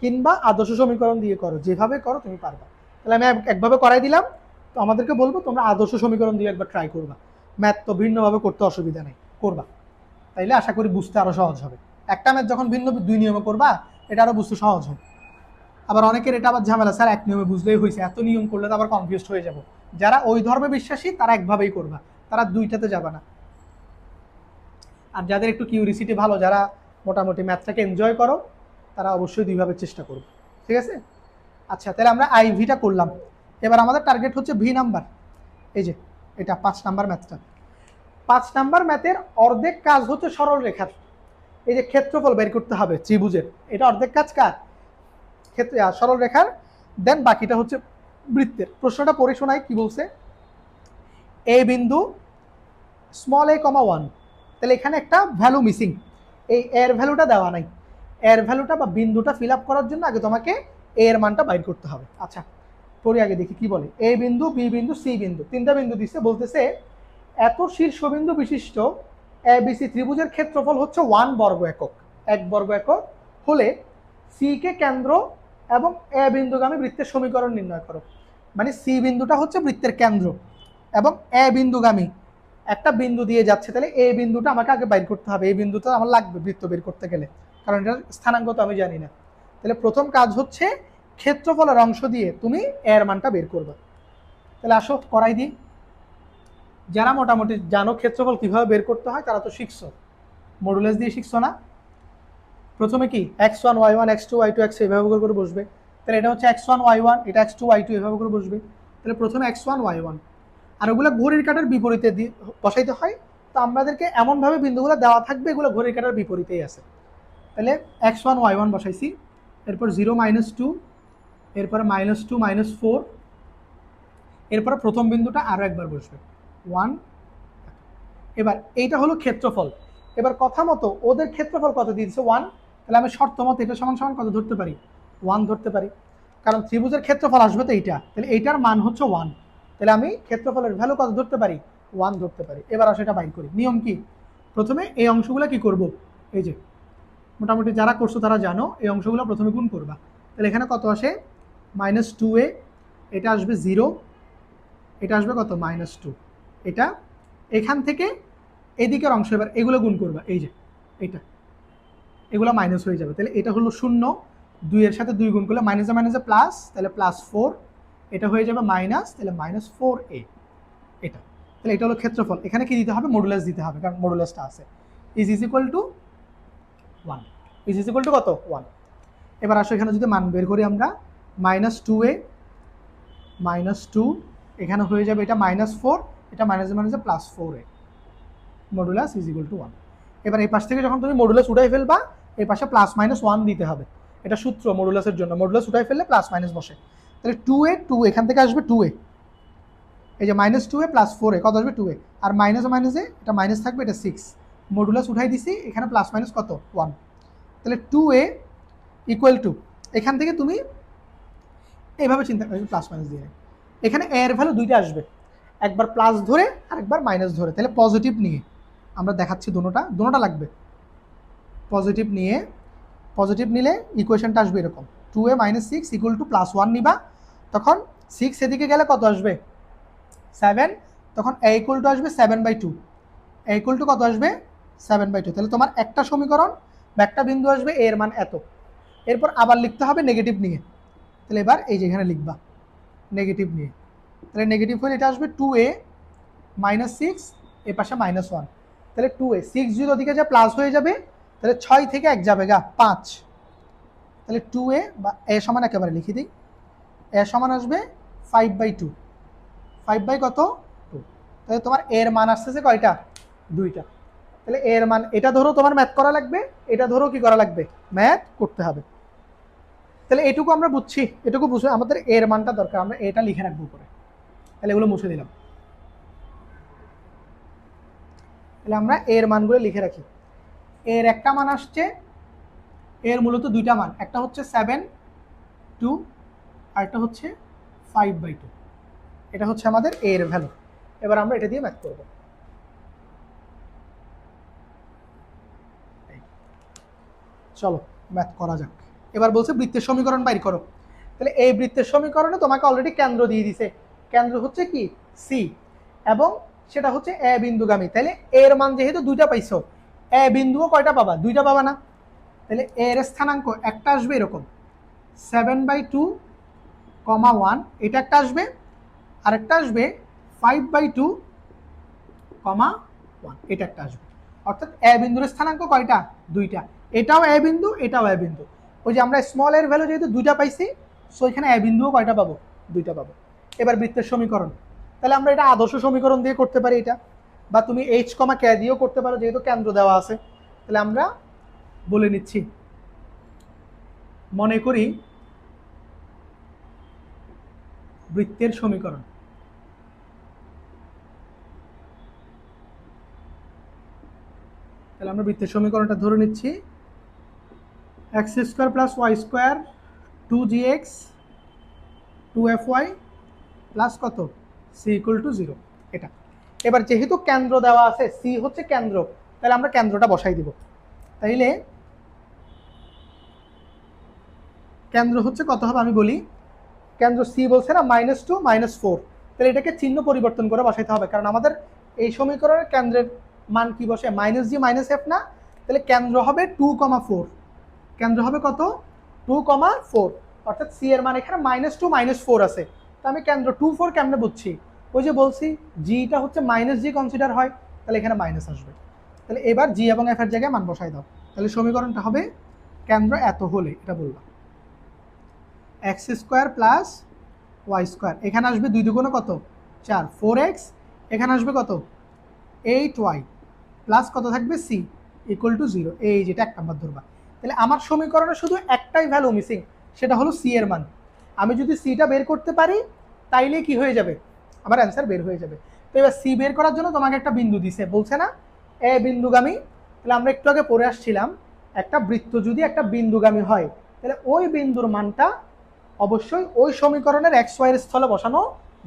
কিংবা আদর্শ সমীকরণ দিয়ে করো, যেভাবে করো তুমি পারবা। তাহলে আমি একভাবে করাই দিলাম, তো আমাদেরকে বলবো তোমরা আদর্শ সমীকরণ দিয়ে একবার ট্রাই করবা। ম্যাথ তো ভিন্নভাবে করতে অসুবিধা নেই, করবা, তাইলে আশা করি বুঝতে আরো সহজ হবে। একটা ম্যাথ যখন ভিন্ন দুই নিয়মে করবা, এটা আরো বুঝতে সহজ হবে। আবার অনেকের এটা আবার ঝামেলা, স্যার এক নিয়মে বুঝলেই হয়েছে, এত নিয়ম করলে তো আবার কনফিউজ হয়ে যাব। যারা ওই ধর্মে বিশ্বাসী তারা একভাবেই করবা, তারা দুইটাতে যাবে না। আর যাদের একটু কিউরিসিটি ভালো, যারা মোটামুটি ম্যাথটাকে এনজয় করো, তারা অবশ্যই দুইভাবে চেষ্টা করবে। ঠিক আছে? আচ্ছা, তাহলে আমরা আইভিটা করলাম। এবার আমাদের টার্গেট হচ্ছে ভি নাম্বার। এই যে এটা 5 নাম্বার ম্যাথটা। 5 নাম্বার ম্যাথের অর্ধেক কাজ হচ্ছে সরল রেখার, এই যে ক্ষেত্রফল বের করতে হবে ত্রিভুজের, এটা অর্ধেক কাজ কার? ক্ষেত্রে সরল রেখার। দেন বাকিটা হচ্ছে বৃত্তের। প্রশ্নটা পড়ে শোনাই কি বলছে। এ বিন্দু স্মল এ কমা 1, তাহলে এখানে একটা ভ্যালু মিসিং, এই এর ভ্যালুটা দেওয়া নাই। এর ভ্যালুটা বা বিন্দুটা ফিল আপ করার জন্য আগে তোমাকে এ এর মানটা বাইর করতে হবে। আচ্ছা, পরে আগে দেখি কি বলে। এ বিন্দু, বি বিন্দু, সি বিন্দু, তিনটা বিন্দু দিচ্ছে। বলতেছে এত শীর্ষবিন্দু বিশিষ্ট এ বি সি ত্রিভুজের ক্ষেত্রফল হচ্ছে 1 বর্গ একক, 1 বর্গ একক হলে সি কে কেন্দ্র এবং এ বিন্দুগামী বৃত্তের সমীকরণ নির্ণয় করো। মানে সি বিন্দুটা হচ্ছে বৃত্তের কেন্দ্র এবং এ বিন্দুগামী একটা বিন্দু দিয়ে যাচ্ছে, তাহলে এই বিন্দুটা আমাকে আগে বাইর করতে হবে। এই বিন্দুটা আমার লাগবে বৃত্ত বের করতে গেলে, কারণ এটার স্থানাঙ্ক তো আমি জানি না। তাহলে প্রথম কাজ হচ্ছে ক্ষেত্রফলের অংশ দিয়ে তুমি এর মানটা বের করবে। তাহলে আসো করাই দিই। যারা মোটামুটি জানো ক্ষেত্রফল কিভাবে বের করতে হয় তারা তো শিখছো, মডুলাস দিয়ে শিখছো না? প্রথমে কি x1 y1 x2 y2 x এভাবে করে বসবে। তাহলে এটা হচ্ছে x1 y1, এটা x2 y2 এভাবে করে বসবে। তাহলে প্রথমে x1 y1, আর ওগুলো ঘড়ির কাঁটার বিপরীতে বসাইতে হয়। তো আমাদেরকে এমনভাবে বিন্দুগুলো দেওয়া থাকবে এগুলো ঘড়ির কাঁটার বিপরীতেই আছে। তাহলে x1 y1 বসাইছি, এরপর 0 -2, এরপরে -2 -4, এরপরে প্রথম বিন্দুটা আরও একবার বসবে 1। এবার এইটা হলো ক্ষেত্রফল। এবার কথা মতো ওদের ক্ষেত্রফল কত দিয়েছে 1, তাহলে আমি শর্ত মতো এটা সমান সমান কত ধরতে পারি? 1 ধরতে পারি, কারণ ত্রিভুজের ক্ষেত্রফল আসবে তো এইটা, তাহলে এইটার মান হচ্ছে 1। তাহলে আমি ক্ষেত্রফলের ভ্যালু কত ধরতে পারি? 1 ধরতে পারি। এবার সেটা বাইর করি। নিয়ম কি? প্রথমে এই অংশগুলো কি করব, এই যে মোটামুটি যারা করছো তারা জানো, এই অংশগুলো প্রথমে গুণ করবা। তাহলে এখানে কত আসে? -2a, এটা আসবে 0, এটা আসবে কত? -2। এটা এখান থেকে এদিকের অংশ, এবার এগুলো গুণ করবা, এই যে এটা, এগুলো মাইনাস হয়ে যাবে। তাহলে এটা হলো 0, 2 এর সাথে 2 গুণ করলে মাইনাসে মাইনাসে প্লাস, তাহলে +4, এটা হয়ে যাবে মাইনাস, তাহলে -4a এটা। তাহলে এটা হলো ক্ষেত্রফল। এখানে কি দিতে হবে? মডুলাস দিতে হবে, কারণ মডুলাসটা আছে। Is equal to 1, is equal to কত? 1। এবার আসো এখানে যদি মান বের করি আমরা, -2a -2, এখানে হয়ে যাবে এটা -4, এটা মাইনাসে মাইনাসে +4a, modulus is equal to 1। এবার এই পাশ থেকে যখন তুমি মডুলাস উঠাই ফেলবা, এই পাশে +-1 দিতে হবে। এটা সূত্র মডুলাসের জন্য, মডুলাস উঠাই ফেললে প্লাস-মাইনাস বসে। তাহলে 2a, 2 এখান থেকে আসবে 2a, এই যে -2a +4a কত আসবে? 2a, আর মাইনাসে মাইনাসে এটা মাইনাস থাকবে, এটা 6, মডুলাস উঠাই দিছি, এখানে প্লাস-মাইনাস কত? 1। তাহলে 2a ইকুয়াল টু, এখান থেকে তুমি এইভাবে চিন্তা করবে প্লাস-মাইনাস দিয়ে। এখানে এর ভ্যালু দুইটা আসবে, একবার প্লাস ধরে আর একবার মাইনাস ধরে। তাহলে পজিটিভ নিয়ে আমরা দেখাচ্ছি, দুটোটা লাগবে। পজিটিভ নিলে ইকুয়েশনটা আসবে এরকম, 2a - 6 = +1 নিবা, তখন 6 এদিকে গেলে কত আসবে? 7, তখন a = আসবে 7/2, a = কত আসবে? 7/2। তাহলে তোমার একটা সমীকরণ বা একটা বিন্দু আসবে a এর মান এত। এরপর আবার লিখতে হবে নেগেটিভ নিয়ে। তাহলে এবার এই যে এখানে লিখবা নেগেটিভ নিয়ে। তাহলে নেগেটিভ হলে এটা আসবে 2a - 6, এর পাশে -1, তাহলে 2a, 6 যদি ওদিকে যা প্লাস হয়ে যাবে, তাহলে 6 থেকে 1 যাবে গা 5, তাহলে 2a বা a সমান একেবারে লিখে দিই, a সমান আসবে 5/2, 5 কত? 2। তাহলে তোমার এর মান আসতেছে কয়টা? 2টা। তাহলে এর মান এটা ধরো তোমার ম্যাথ করা লাগবে, এটা ধরো কি করা লাগবে? ম্যাথ করতে হবে। তাহলে এটুকু আমরা বুঝছি, এটুকু বুঝে আমাদের এর মানটা দরকার, আমরা এটা লিখে রাখবো উপরে। তাহলে এগুলো মুছে দিলাম। তাহলে আমরা এর মানগুলো লিখে রাখি। এর একটা মান আসছে, এর মূলত দুইটা মান, একটা হচ্ছে 7 2, আরেকটা হচ্ছে 5/2। এটা হচ্ছে আমাদের a এর ভ্যালু। এবার আমরা এটা দিয়ে ম্যাথ করব। চলো ম্যাথ করা যাক। এবার বলছে বৃত্তের সমীকরণ বাইর করো। তাহলে এই বৃত্তের সমীকরণে তোমাকে অলরেডি কেন্দ্র দিয়ে দিছে। কেন্দ্র হচ্ছে কি সি, এবং সেটা হচ্ছে এ বিন্দুগামী। তাহলে এর মান যেহেতু দুইটা পাইছো, এ বিন্দুও কয়টা পাবা? দুইটা পাবা না? তাহলে এর স্থানাঙ্ক একটা আসবে এরকম 7/2, 1, এটা একটা আসবে, আরেকটা আসবে 5/2, 1, এটা একটা আসবে। অর্থাৎ এ বিন্দুর স্থানাঙ্ক কয়টা? দুইটা। এটাও এ বিন্দু, এটাও এ বিন্দু। ওই যে আমরা স্মল এর ভ্যালু যেহেতু দুইটা পাইছি, সো এখানে এ বিন্দুও কয়টা পাবো? দুইটা পাবো। এবার বৃত্তের সমীকরণ, তাহলে আমরা এটা আদর্শ সমীকরণ দিয়ে করতে পারি এটা, বা তুমি এইচ কমা কে দিয়েও করতে পারো যেহেতু কেন্দ্র দেওয়া আছে। তাহলে আমরা বলে নিচ্ছি, মনে করি বৃত্তের সমীকরণ। তাহলে আমরা বৃত্তের সমীকরণটা ধরে নিচ্ছি x² + y² 2gx 2fy plus কত c = 0, এটা। এবার যেহেতু কেন্দ্র দেওয়া আছে, c হচ্ছে কেন্দ্র, তাহলে আমরা কেন্দ্রটা বসাই দিব। তাইলে কেন্দ্র হচ্ছে কত হবে আমি বলি। কেন্দ্র c বলছে না -2 -4, তাহলে এটাকে চিহ্ন পরিবর্তন করে বসাইতে হবে, কারণ আমাদের এই সমীকরণের কেন্দ্রের মান কি বসে? -g -f না? তাহলে কেন্দ্র হবে 2,4। কেন্দ্র হবে কত? 2,4। অর্থাৎ সি এর মান এখানে -2 -4 আছে। তো আমি কেন্দ্র 2,4 কেমনে বুঝছি? ওই যে বলছি জিটা হচ্ছে -g কনসিডার হয়, তাহলে এখানে মাইনাস আসবে। তাহলে এবার জি এবং এফ এর জায়গায় মান বসাই দাও। তাহলে সমীকরণটা হবে কেন্দ্র এত হলে, এটা বললাম x² + y², এখানে আসবে 2 দুগুণে কত? 4, 4x, এখানে আসবে কত? 8y প্লাস কত থাকবে? c = 0। এই যেটা 1 নাম্বার ধরবা। তাহলে আমার সমীকরণে শুধু একটাই ভ্যালু মিসিং, সেটা হলো সি এর মান। আমি যদি সিটা বের করতে পারি তাইলে কি হয়ে যাবে? আমার অ্যান্সার বের হয়ে যাবে। তো এবার সি বের করার জন্য তোমাকে একটা বিন্দু দিছে, বলছে না এ বিন্দুগামী। তাহলে আমরা একটু আগে পড়ে আসছিলাম, একটা বৃত্ত যদি একটা বিন্দুগামী হয়, তাহলে ওই বিন্দুর মানটা অবশ্যই ওই সমীকরণের এক্স ওয়াই এর স্থলে বসানো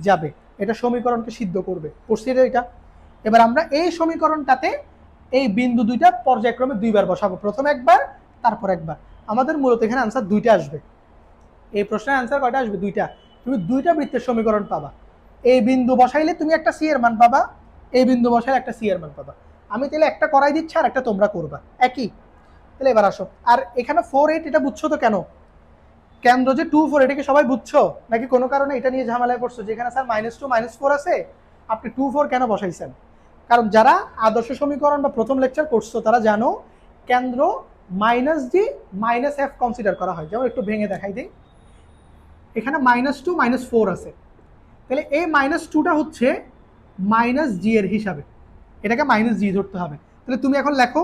যাবে। এটা সমীকরণকে সিদ্ধ করবে। পড়ছি এটা। এবার আমরা এই সমীকরণটাতে এই বিন্দু দুইটা পর্যায়ক্রমে দুইবার বসাবো, প্রথমে একবার, তারপর একবার। আমাদের মূলত এখানে আনসার দুইটা আসবে। এই প্রশ্নের আনসার কয়টা আসবে? দুইটা। তুমি দুইটা বৃত্তের সমীকরণ পাবা। এই বিন্দু বসাইলে তুমি একটা সি এর মান পাবা, এই বিন্দু বসাইলে একটা সি এর মান পাবা। আমি তাহলে একটা করাই দিচ্ছি আর একটা তোমরা করবা একই। তাহলে এবার আসো। আর এখানে 4, 8 এটা বুঝছো তো কেন? কেন্দ্র যে 2, 4 এটাকে সবাই বুঝছো, নাকি কোনো কারণে এটা নিয়ে ঝামেলায় পড়ছো যেখানে স্যার -2 -4 আছে, আপনি 2, 4 কেন বসাইছেন? কারণ যারা আদর্শ সমীকরণ বা প্রথম লেকচার করছো তারা জানো কেন্দ্র -g -f কনসিডার করা হয়। যেমন একটু ভেঙে দেখাই দিই, এখানে -2 -4 আছে, তাহলে এই -2টা হচ্ছে -g এর হিসাবে, এটাকে -g ধরতে হবে। তাহলে তুমি এখন লেখো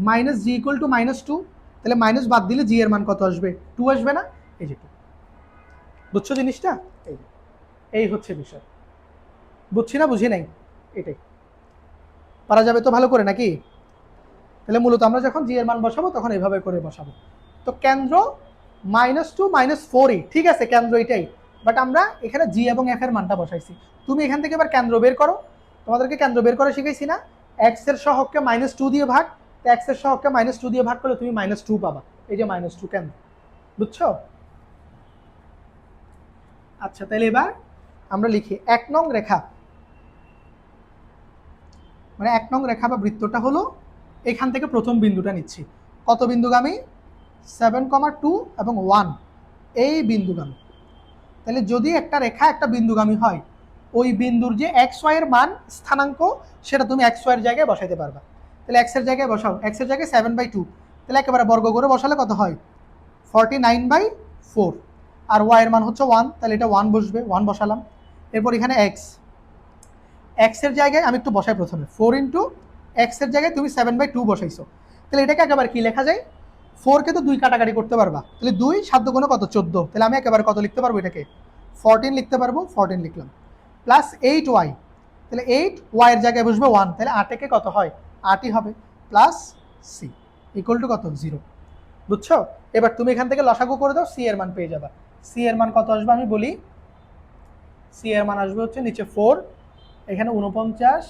-g = -2, তাহলে মাইনাস বাদ দিলে জি এর মান কত আসবে? 2 আসবে না? এই যে 2। বুঝছো জিনিসটা? এই হচ্ছে বিষয়। বুঝছি না বুঝি নাই? এটাই পারা যাবে তো ভালো করে নাকি? তাহলে মূলত আমরা যখন জি এর মান বসাবো তখন এইভাবে করে বসাবো। তো কেন্দ্র -2 -4ই ঠিক আছে, কেন্দ্র এটাই, বাট আমরা এখানে জি এবং এফ এর মানটা বসাইছি। তুমি এখান থেকে এবার কেন্দ্র বের করো। তোমাদেরকে কেন্দ্র বের করে শিখাইছি না? এক্স এর সহগকে -2 দিয়ে ভাগ, তো এক্স এর সহগকে -2 দিয়ে ভাগ করলে তুমি -2 পাবা। এই যে -2 কেন্দ্র। বুঝছো? আচ্ছা, তাহলে এবার আমরা লিখি 1 নং রেখা, মানে 1 নং রেখা বা বৃত্তটা হলো এখান থেকে প্রথম বিন্দুটা নিচ্ছি। কত বিন্দুগামী? 7,2 এবং 1, এই বিন্দুগামী। তাহলে যদি একটা রেখা একটা বিন্দুগামী হয়, ওই বিন্দুর যে এক্স ওয়াই এর মান স্থানাঙ্ক সেটা তুমি এক্স ওয়াই এর জায়গায় বসাইতে পারবা। তাহলে এক্স এর জায়গায় বসাও, এক্স এর জায়গায় 7/2, তাহলে একেবারে বর্গ করে বসালে কত হয়? 49/4। আর ওয়াই এর মান হচ্ছে 1, তাহলে এটা 1 বসবে, 1 বসালাম। এরপর এখানে এক্স, এক্স এর জায়গায় আমি একটু বসাই প্রথমে 4 × এক্স এর জায়গায় তুমি 7/2 বসাইছো, তাহলে এটাকে একেবারে কি লেখা যায়? 4 কে তো 2 কাটাকাটি করতে পারবা, তাহলে 2 7 গুণ কত? 14। তাহলে আমি একেবারে কত লিখতে পারবো? এটাকে 14 লিখতে পারবো, 14 লিখলাম। প্লাস 8y, তাহলে 8 ওয়াই এর জায়গায় বসবে 1, তাহলে 8 কে কত হয়? 8ই হবে। প্লাস c = কত? 0। বুঝছো? এবার তুমি এখান থেকে লসাগু করে দাও, সি এর মান পেয়ে যাবা। সি এর মান কত আসবে আমি বলি, সি এর মান আসবে হচ্ছে নিচে 4, এখানে 49,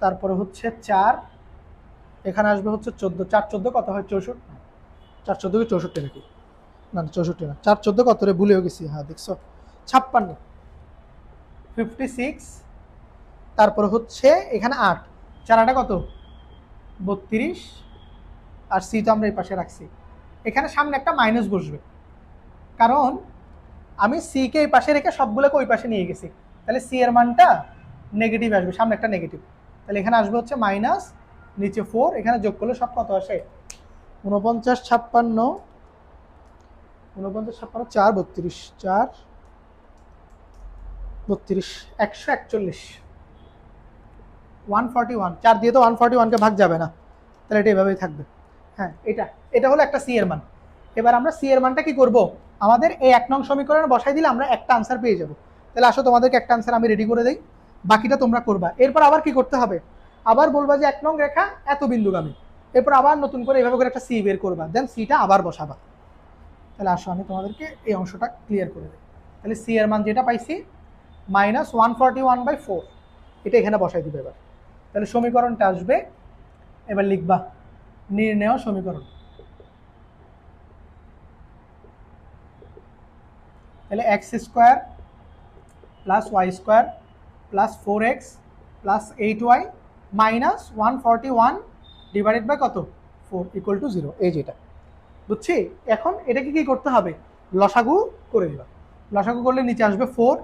তারপরে হচ্ছে 4, এখানে আসবে হচ্ছে 14, 4 14 কত হয় 64, 4 14 কি 64 নাকি, না 64 না, 4 14 কত রে ভুলেও গেছি, হ্যাঁ দেখছো 56, 56, তারপরে হচ্ছে এখানে 8, 4 8 কত 32, আর সি তো আমরা এই পাশে রাখছি, এখানে সামনে একটা মাইনাস বসবে কারণ আমি সি কে এই পাশে রেখে সবগুলোকে ওই পাশে নিয়ে গেছি, তাহলে সি এর মানটা নেগেটিভ আসবে, সামনে একটা নেগেটিভ, তাহলে এখানে আসবে হচ্ছে মাইনাস, নিচে 4, এখানে যোগ করলে সব কত আসে 49 56, 49 56 4 32, 4 32, 141, 141, 4 দিয়ে তো 141কে ভাগ যাবে না, তাহলে এটা এভাবেই থাকবে। হ্যাঁ এটা হলো একটা সি এর মান। এবার আমরা সি এর মানটা কি করব, আমাদের এই 1 নং সমীকরণে বসাই দিলে আমরা একটা আনসার পেয়ে যাব। তাহলে আসো তোমাদেরকে একটা আনসার আমি রেডি করে দেই, বাকিটা তোমরা করবা। এরপর আবার কি করতে হবে, আবার বলবা যে 1 নং রেখা এত বিন্দুগামী, এরপর আবার নতুন করে এভাবে করে একটা সি বের করবা, দেন সিটা আবার বসাবা। তাহলে আসো আমি তোমাদেরকে এই অংশটা ক্লিয়ার করে দিই। তাহলে সি এর মান যেটা পাইছি -141/4, এটা এখানে বসাই দিবে। এবার তাহলে সমীকরণটা আসবে, এবার লিখবা নির্ণেয় সমীকরণ। তাহলে x² plus y² plus 4x plus 8y minus 141 divided by কত 4 ইকুয়াল টু 0, এই যেটা বুঝছি। এখন এটাকে কি করতে হবে, লসাগু করে দিবা। লসাগু করলে নিচে আসবে 4,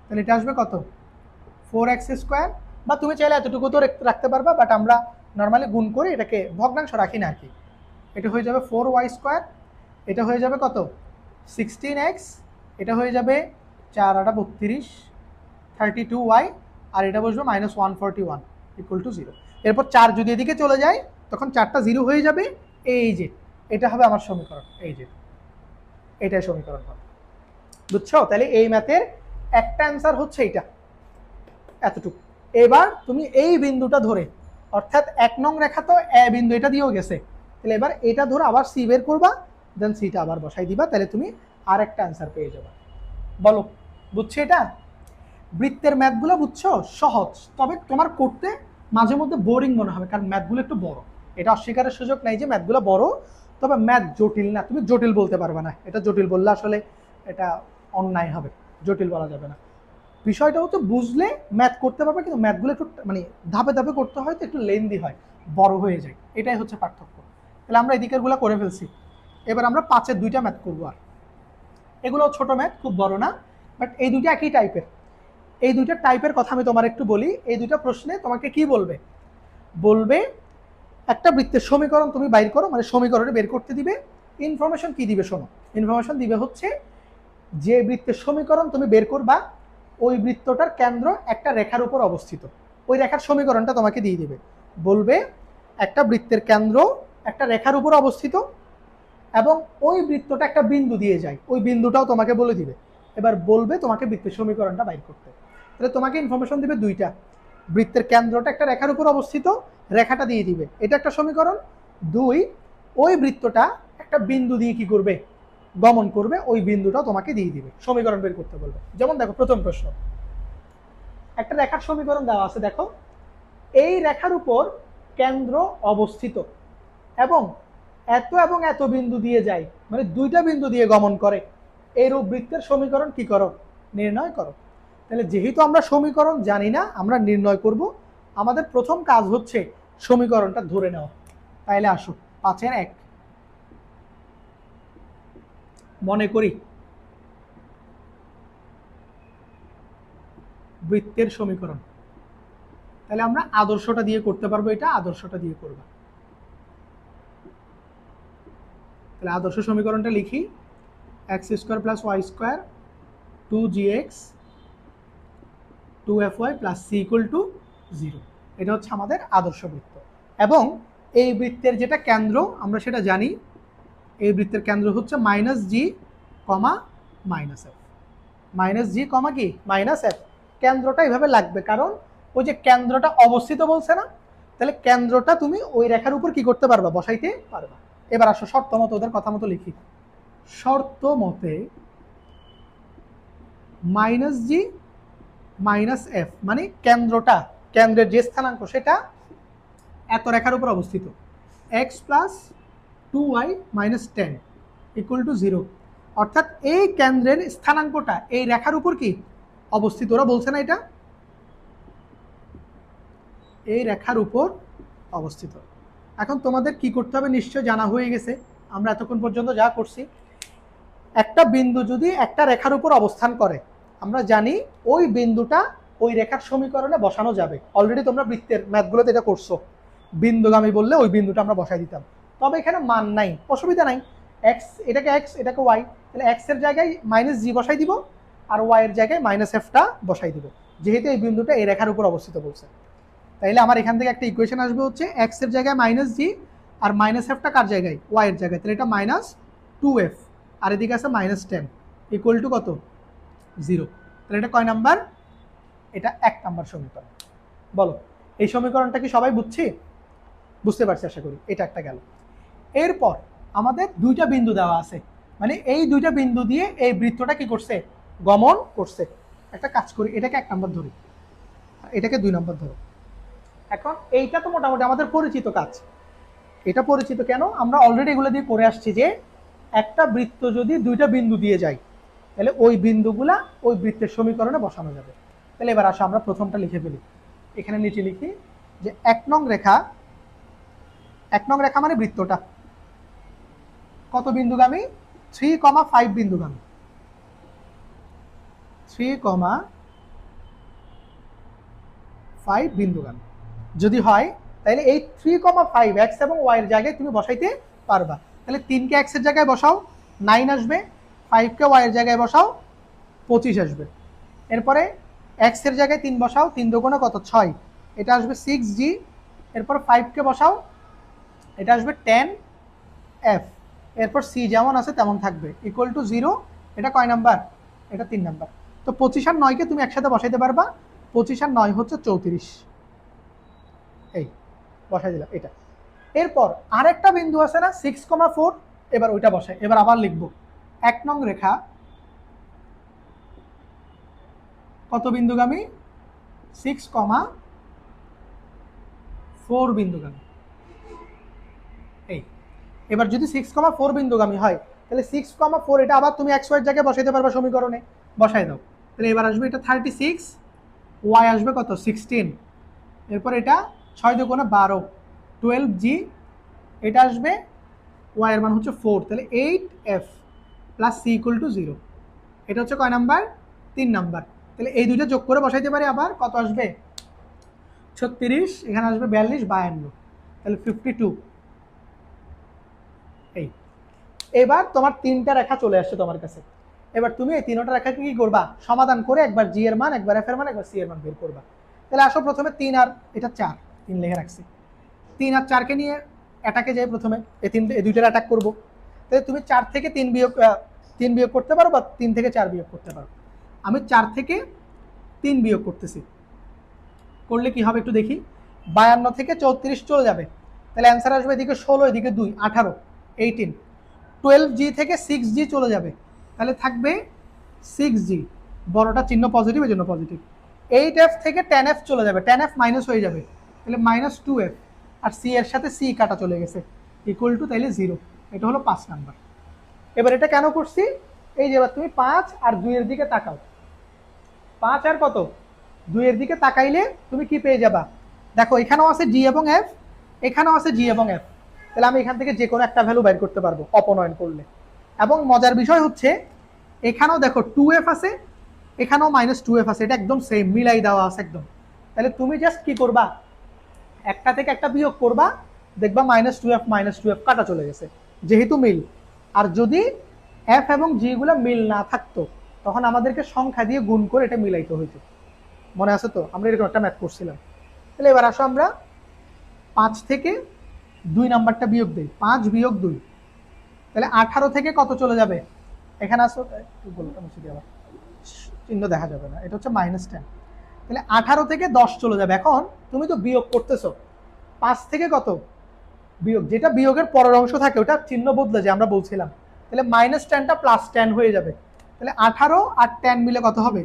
তাহলে এটা আসবে কত 4x², বা তুমি চাইলে এতটুকু তো রাখতে পারবা, বাট আমরা নর্মালি গুণ করে এটাকে ভগ্নাংশ রাখি না আর কি। এটা হয়ে যাবে 4y², এটা হয়ে যাবে কত 16x, এটা হয়ে যাবে 4 8 32, 32y, আর এটা বসবে -141 ইকুয়াল টু 0। এরপর 4 যদি এদিকে চলে যায় তখন 4টা 0 হয়ে যাবে, এই যে এটা হবে আমার সমীকরণ, এই যে এটাই সমীকরণ হবে, বুঝছো। তাহলে এই ম্যাথের একটা অ্যান্সার হচ্ছে এইটা, এতটুকু। এবার তুমি এই বিন্দুটা ধরে, অর্থাৎ 1 নং রেখা তো এ বিন্দু এটা দিয়েও গেছে, তাহলে এবার এটা ধরে আবার সি বের করবা, দেন সিটা আবার বসাই দিবা, তাহলে তুমি আর একটা অ্যান্সার পেয়ে যাবা। বলো বুঝছো এটা? বৃত্তের ম্যাথগুলো বুঝছো সহজ, তবে তোমার করতে মাঝে মধ্যে বোরিং মনে হবে, কারণ ম্যাথগুলো একটু বড়, এটা অস্বীকারের সুযোগ নাই যে ম্যাথগুলো বড়, তবে ম্যাথ জটিল না, তুমি জটিল বলতে পারবে না, এটা জটিল বললে আসলে এটা অন্যায় হবে, জটিল বলা যাবে না। বিষয়টা হচ্ছে বুঝলে ম্যাথ করতে পারবে, কিন্তু ম্যাথগুলো একটু মানে ধাপে ধাপে করতে হয়, তো একটু লেন্দি হয়, বড় হয়ে যায়, এটাই হচ্ছে পার্থক্য। তাহলে আমরা এদিকেরগুলো করে ফেলছি, এবার আমরা 5-এর 2টা ম্যাথ করবো। আর এগুলো ছোট ম্যাথ, খুব বড় না, বাট এই দুইটা একই টাইপের। এই দুইটা টাইপের কথা আমি তোমার একটু বলি। এই দুইটা প্রশ্নে তোমাকে কি বলবে, বলবে একটা বৃত্তের সমীকরণ তুমি বাইর করো, মানে সমীকরণে বের করতে দিবে। ইনফরমেশন কি দিবে শোনো, ইনফরমেশন দিবে হচ্ছে যে বৃত্তের সমীকরণ তুমি বের করবা ওই বৃত্তটার কেন্দ্র একটা রেখার উপর অবস্থিত, ওই রেখার সমীকরণটা তোমাকে দিয়ে দিবে। বলবে একটা বৃত্তের কেন্দ্র একটা রেখার উপর অবস্থিত এবং ওই বৃত্তটা একটা বিন্দু দিয়ে যায়, ওই বিন্দুটাও তোমাকে বলে দিবে। এবার বলবে তোমাকে বৃত্তের সমীকরণটা বাইর করতে। তাহলে তোমাকে ইনফরমেশন দিবে দুইটা, বৃত্তের কেন্দ্রটা একটা রেখার উপর অবস্থিত, রেখাটা দিয়ে দিবে, এটা একটা সমীকরণ। 2, ওই বৃত্তটা একটা বিন্দু দিয়ে কি করবে, গমন করবে, ওই বিন্দুটা তোমাকে দিয়ে দিবে, সমীকরণ বের করতে বলবে। যেমন দেখো প্রথম প্রশ্ন, একটা রেখার সমীকরণ দেওয়া আছে, দেখো এই রেখার উপর কেন্দ্র অবস্থিত এবং এত এবং এত বিন্দু দিয়ে যায়, মানে দুইটা বিন্দু দিয়ে গমন করে, এইরূপ বৃত্তের সমীকরণ কি করো, নির্ণয় করো। তাহলে যেহেতু আমরা সমীকরণ জানি না, আমরা নির্ণয় করব। আমাদের প্রথম কাজ হচ্ছে সমীকরণটা ধরে নেওয়া। তাইলে আসো 5-এর 1 মনে করি বৃত্তের সমীকরণ। তাহলে আমরা আদর্শটা দিয়ে করতে পারবো, এটা আদর্শটা দিয়ে করবো। তাহলে আদর্শ সমীকরণটা লিখি, x² plus y² 2gx 2fy plus c equal to 0, এটা হচ্ছে আমাদের আদর্শ বৃত্ত। এবং এই বৃত্তের যেটা কেন্দ্র আমরা সেটা জানি, এই বৃত্তের কেন্দ্র হচ্ছে -g, -f, -g, কি -f। কেন্দ্রটা এইভাবে লাগবে কারণ ওই যে কেন্দ্রটা অবস্থিত বলছে না, তাহলে কেন্দ্রটা তুমি ওই রেখার উপর কি করতে পারবা, বসাইতে পারবা। এবার আসো শর্ত মতো ওদের কথা মতো লিখি। শর্ত মতে মাইনাস জি মাইনাস এফ, মানে কেন্দ্রের যে স্থানাঙ্ক সেটা এত রেখার উপর অবস্থিত, x plus 2y minus 10 equal to 0, অর্থাৎ এই কেন্দ্রের স্থানাঙ্কটা এই রেখার উপর কি অবস্থিত, ওরা বলছে না এটা এই রেখার উপর অবস্থিত। এখন তোমাদের কি করতে হবে নিশ্চয় জানা হয়ে গেছে, আমরা এতক্ষণ পর্যন্ত যা করছি। একটা বিন্দু যদি একটা রেখার উপর অবস্থান করে, আমরা জানি ওই বিন্দুটা ওই রেখার সমীকরণে বসানো যাবে। অলরেডি তোমরা বৃত্তের ম্যাথগুলোতে এটা করছো, বিন্দুগামী বললে ওই বিন্দুটা আমরা বসাই দিতাম। তবে এখানে মান নাই, অসুবিধা নাই, এক্স এটাকে এক্স এটাকে ওয়াই, তাহলে এক্স এর জায়গায় মাইনাস জি বসাই দিব আর ওয়াই এর জায়গায় মাইনাস এফটা বসাই দিব, যেহেতু এই বিন্দুটা এই রেখার উপর অবস্থিত বলছে। তাইলে আমার এখান থেকে একটা ইকুয়েশন আসবে হচ্ছে এক্স এর জায়গায় মাইনাস জি আর মাইনাস এফটা কার জায়গায়, ওয়াই এর জায়গায়, তাহলে এটা মাইনাস 2f আর এদিকে আছে মাইনাস 10 ইকুয়াল টু কত 0। তাহলে এটা কয় নাম্বার, এটা 1 নাম্বার সমীকরণ। বলো এই সমীকরণটা কি সবাই বুঝতে পারছি আশা করি, এটা একটা গেল। এরপর আমাদের দুইটা বিন্দু দেওয়া আছে, মানে এই দুইটা বিন্দু দিয়ে এই বৃত্তটা কি করছে গমন করছে। একটা কাজ করি, এটাকে 1 নাম্বার ধরি, এটাকে 2 নাম্বার ধরো। এখন এইটা তো মোটামুটি আমাদের পরিচিত কাজ, এটা পরিচিত কেন, আমরা অলরেডি এগুলো দিয়ে করে আসছি যে একটা বৃত্ত যদি দুইটা বিন্দু দিয়ে যায় তাহলে ওই বিন্দুগুলা ওই বৃত্তের সমীকরণে বসানো যাবে। তাহলে এবার আসো আমরা প্রথমটা লিখে ফেলি, এখানে নিচে লিখি যে 1 নং রেখা মানে বৃত্তটা কত বিন্দুগামী, 3,5 বিন্দুগামী, 3,5 বিন্দুগামী যদি হয় তাহলে এই 3,5 এক্স এবং ওয়াই এর জায়গায় তুমি বসাইতে পারবা। তাহলে 3 কে এক্স এর জায়গায় বসাও 9 আসবে, 5 কে ওয়াই এর জায়গায় বসাও 25 আসবে। এরপরে এক্স এর জায়গায় 3 বসাও, 3 দুগুণে কত 6, এটা আসবে 6g। এরপর 5 কে বসাও, এটা আসবে 10f। এরপর সি যেমন আছে তেমন থাকবে ইকুয়াল টু 0। এটা কয় নাম্বার, এটা 3 নাম্বার। তো 25 আর 9 কে তুমি একসাথে বসাইতে পারবা, 25 আর 9 হচ্ছে 34, এই বসাই দিলাম এটা। এরপর আরেকটা বিন্দু আছে না 6,4, এবার ওইটা বসাই। এবার আবার লিখবো 1 নং রেখা কত বিন্দুগামী, 6,4 বিন্দুগামী। এই এবার যদি 6,4 বিন্দুগামী হয় তাহলে 6,4 এটা আবার তুমি এক্স ওয়াই জায়গায় বসাইতে পারবা সমীকরণে, বসাই দাও। তাহলে এবার আসবে এটা 36, ওয়াই আসবে কত 16, এরপর এটা 6 দুগুণে 12, 12g, এটা আসবে ওয়াই এর মান হচ্ছে 4, তাহলে 8f plus C equal to 0। এটা হচ্ছে কয় নাম্বার, 3 নাম্বার। তাহলে এই দুইটা যোগ করে বসাইতে পারি, আবার কত আসবে 36, এখানে আসবে 42, 52, তাহলে 52। এই এবার তোমার 3টা রেখা চলে আসছে তোমার কাছে। এবার তুমি এই 3টা রেখাকে কি করবা, সমাধান করে একবার জি এর মান, একবার এফ এর মান, একবার সি এর মান বের করবা। তাহলে আসো প্রথমে 3 আর এটা 4, 3 লিখে রাখছি, 3 আর 4 কে নিয়ে অ্যাটাকে যাই প্রথমে, এই দুইটার অ্যাটাক করবো। তাহলে তুমি 4 থেকে 3 বিয়োগ করতে পারো বা 3 থেকে 4 বিয়োগ করতে পারো। আমি 4 থেকে 3 বিয়োগ করতেছি, করলে কি হবে একটু দেখি, 52 থেকে 34 চলে যাবে, তাহলে অ্যান্সার আসবে এদিকে 16, এদিকে 2, 18, 18। 12g থেকে 6g চলে যাবে, তাহলে থাকবে 6g, বড়টা চিহ্ন পজিটিভ, এই জন্য পজিটিভ। 8f থেকে 10f চলে যাবে, 10f মাইনাস হয়ে যাবে, তাহলে মাইনাস 2f, আর সি এর সাথে সি কাটা চলে গেছে ইকুয়াল টু তাইলে 0। এটা হলো 5 নাম্বার। এবার এটা কেন করছি, এই যে এবার তুমি 5 আর 2 এর দিকে তাকাও, 5 আর কত 2 এর দিকে তাকাইলে তুমি কি পেয়ে যাবা, দেখো এখানেও আছে জি এবং এফ, এখানেও আছে জি এবং এফ, তাহলে আমি এখান থেকে যে কোনো একটা ভ্যালু বের করতে পারবো অপনয়ন করলে। এবং মজার বিষয় হচ্ছে এখানেও দেখো 2f আছে, এখানেও মাইনাস 2f আছে, এটা একদম সেম মিলাই দেওয়া আছে একদম। তাহলে তুমি জাস্ট কি করবা, একটা থেকে একটা বিয়োগ করবা, দেখবা -2f কাটা চলে গেছে যেহেতু মিল। আর যদি এফ এবং জি গুলো মিল না থাকতো তখন আমাদেরকে সংখ্যা দিয়ে গুণ করে এটা মিলাইতে হইতো, মনে আছে তো, আমরা এরকম একটা ম্যাথ করছিলাম। তাহলে এবার আসো আমরা 5 থেকে 2 নাম্বারটা বিয়োগ দিই, 5 বিয়োগ 2, তাহলে 18 থেকে কত চলে যাবে, এখানে আসো একটু বলতে মুছে দিয়ে আবার চিহ্ন দেখা যাবে না, এটা হচ্ছে -10, তাহলে 18 থেকে 10 চলে যাবে। এখন তুমি তো বিয়োগ করতেছো, 5 থেকে কত বিয়োগ, যেটা বিয়োগের পরের অংশ থাকে ওটা চিহ্ন বদলে যায়, আমরা বলছিলাম তাহলে -10টা +10 হয়ে যাবে, তাহলে 18 আর 10 মিলে কত হবে?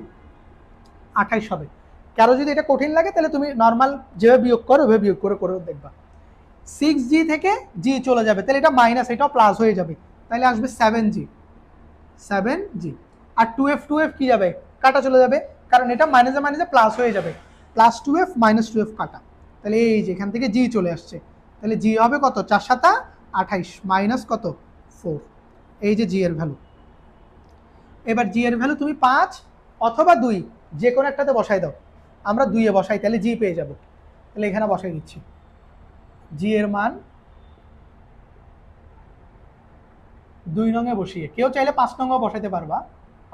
28 হবে। কারো যদি এটা কঠিন লাগে তাহলে তুমি নর্মাল যেভাবে বিয়োগ করো ওইভাবে বিয়োগ করে দেখবা। 6G থেকে G চলে যাবে, তাহলে এটা মাইনাস, এটাও প্লাস হয়ে যাবে, তাহলে আসবে 7G। আর 2F কি যাবে? কাটা চলে যাবে, কারণ এটা মাইনাসে মাইনাসে প্লাস হয়ে যাবে, +2F -2F কাটা, তাহলে এই যে এখান থেকে G চলে আসছে, তাহলে G হবে কত? 4 7 28 মাইনাস কত? 4। এই যে G এর ভ্যালু। এবার G এর ভ্যালু তুমি 5 অথবা 2 যে কোনো একটাতে বসাই দাও, আমরা 2-এ বসাই, তাহলে G পেয়ে যাব, তাহলে এখানে বসাই দিচ্ছি G এর মান 2 নং এ বসিয়ে, কেউ চাইলে 5 নং এ বসাইতে পারবা,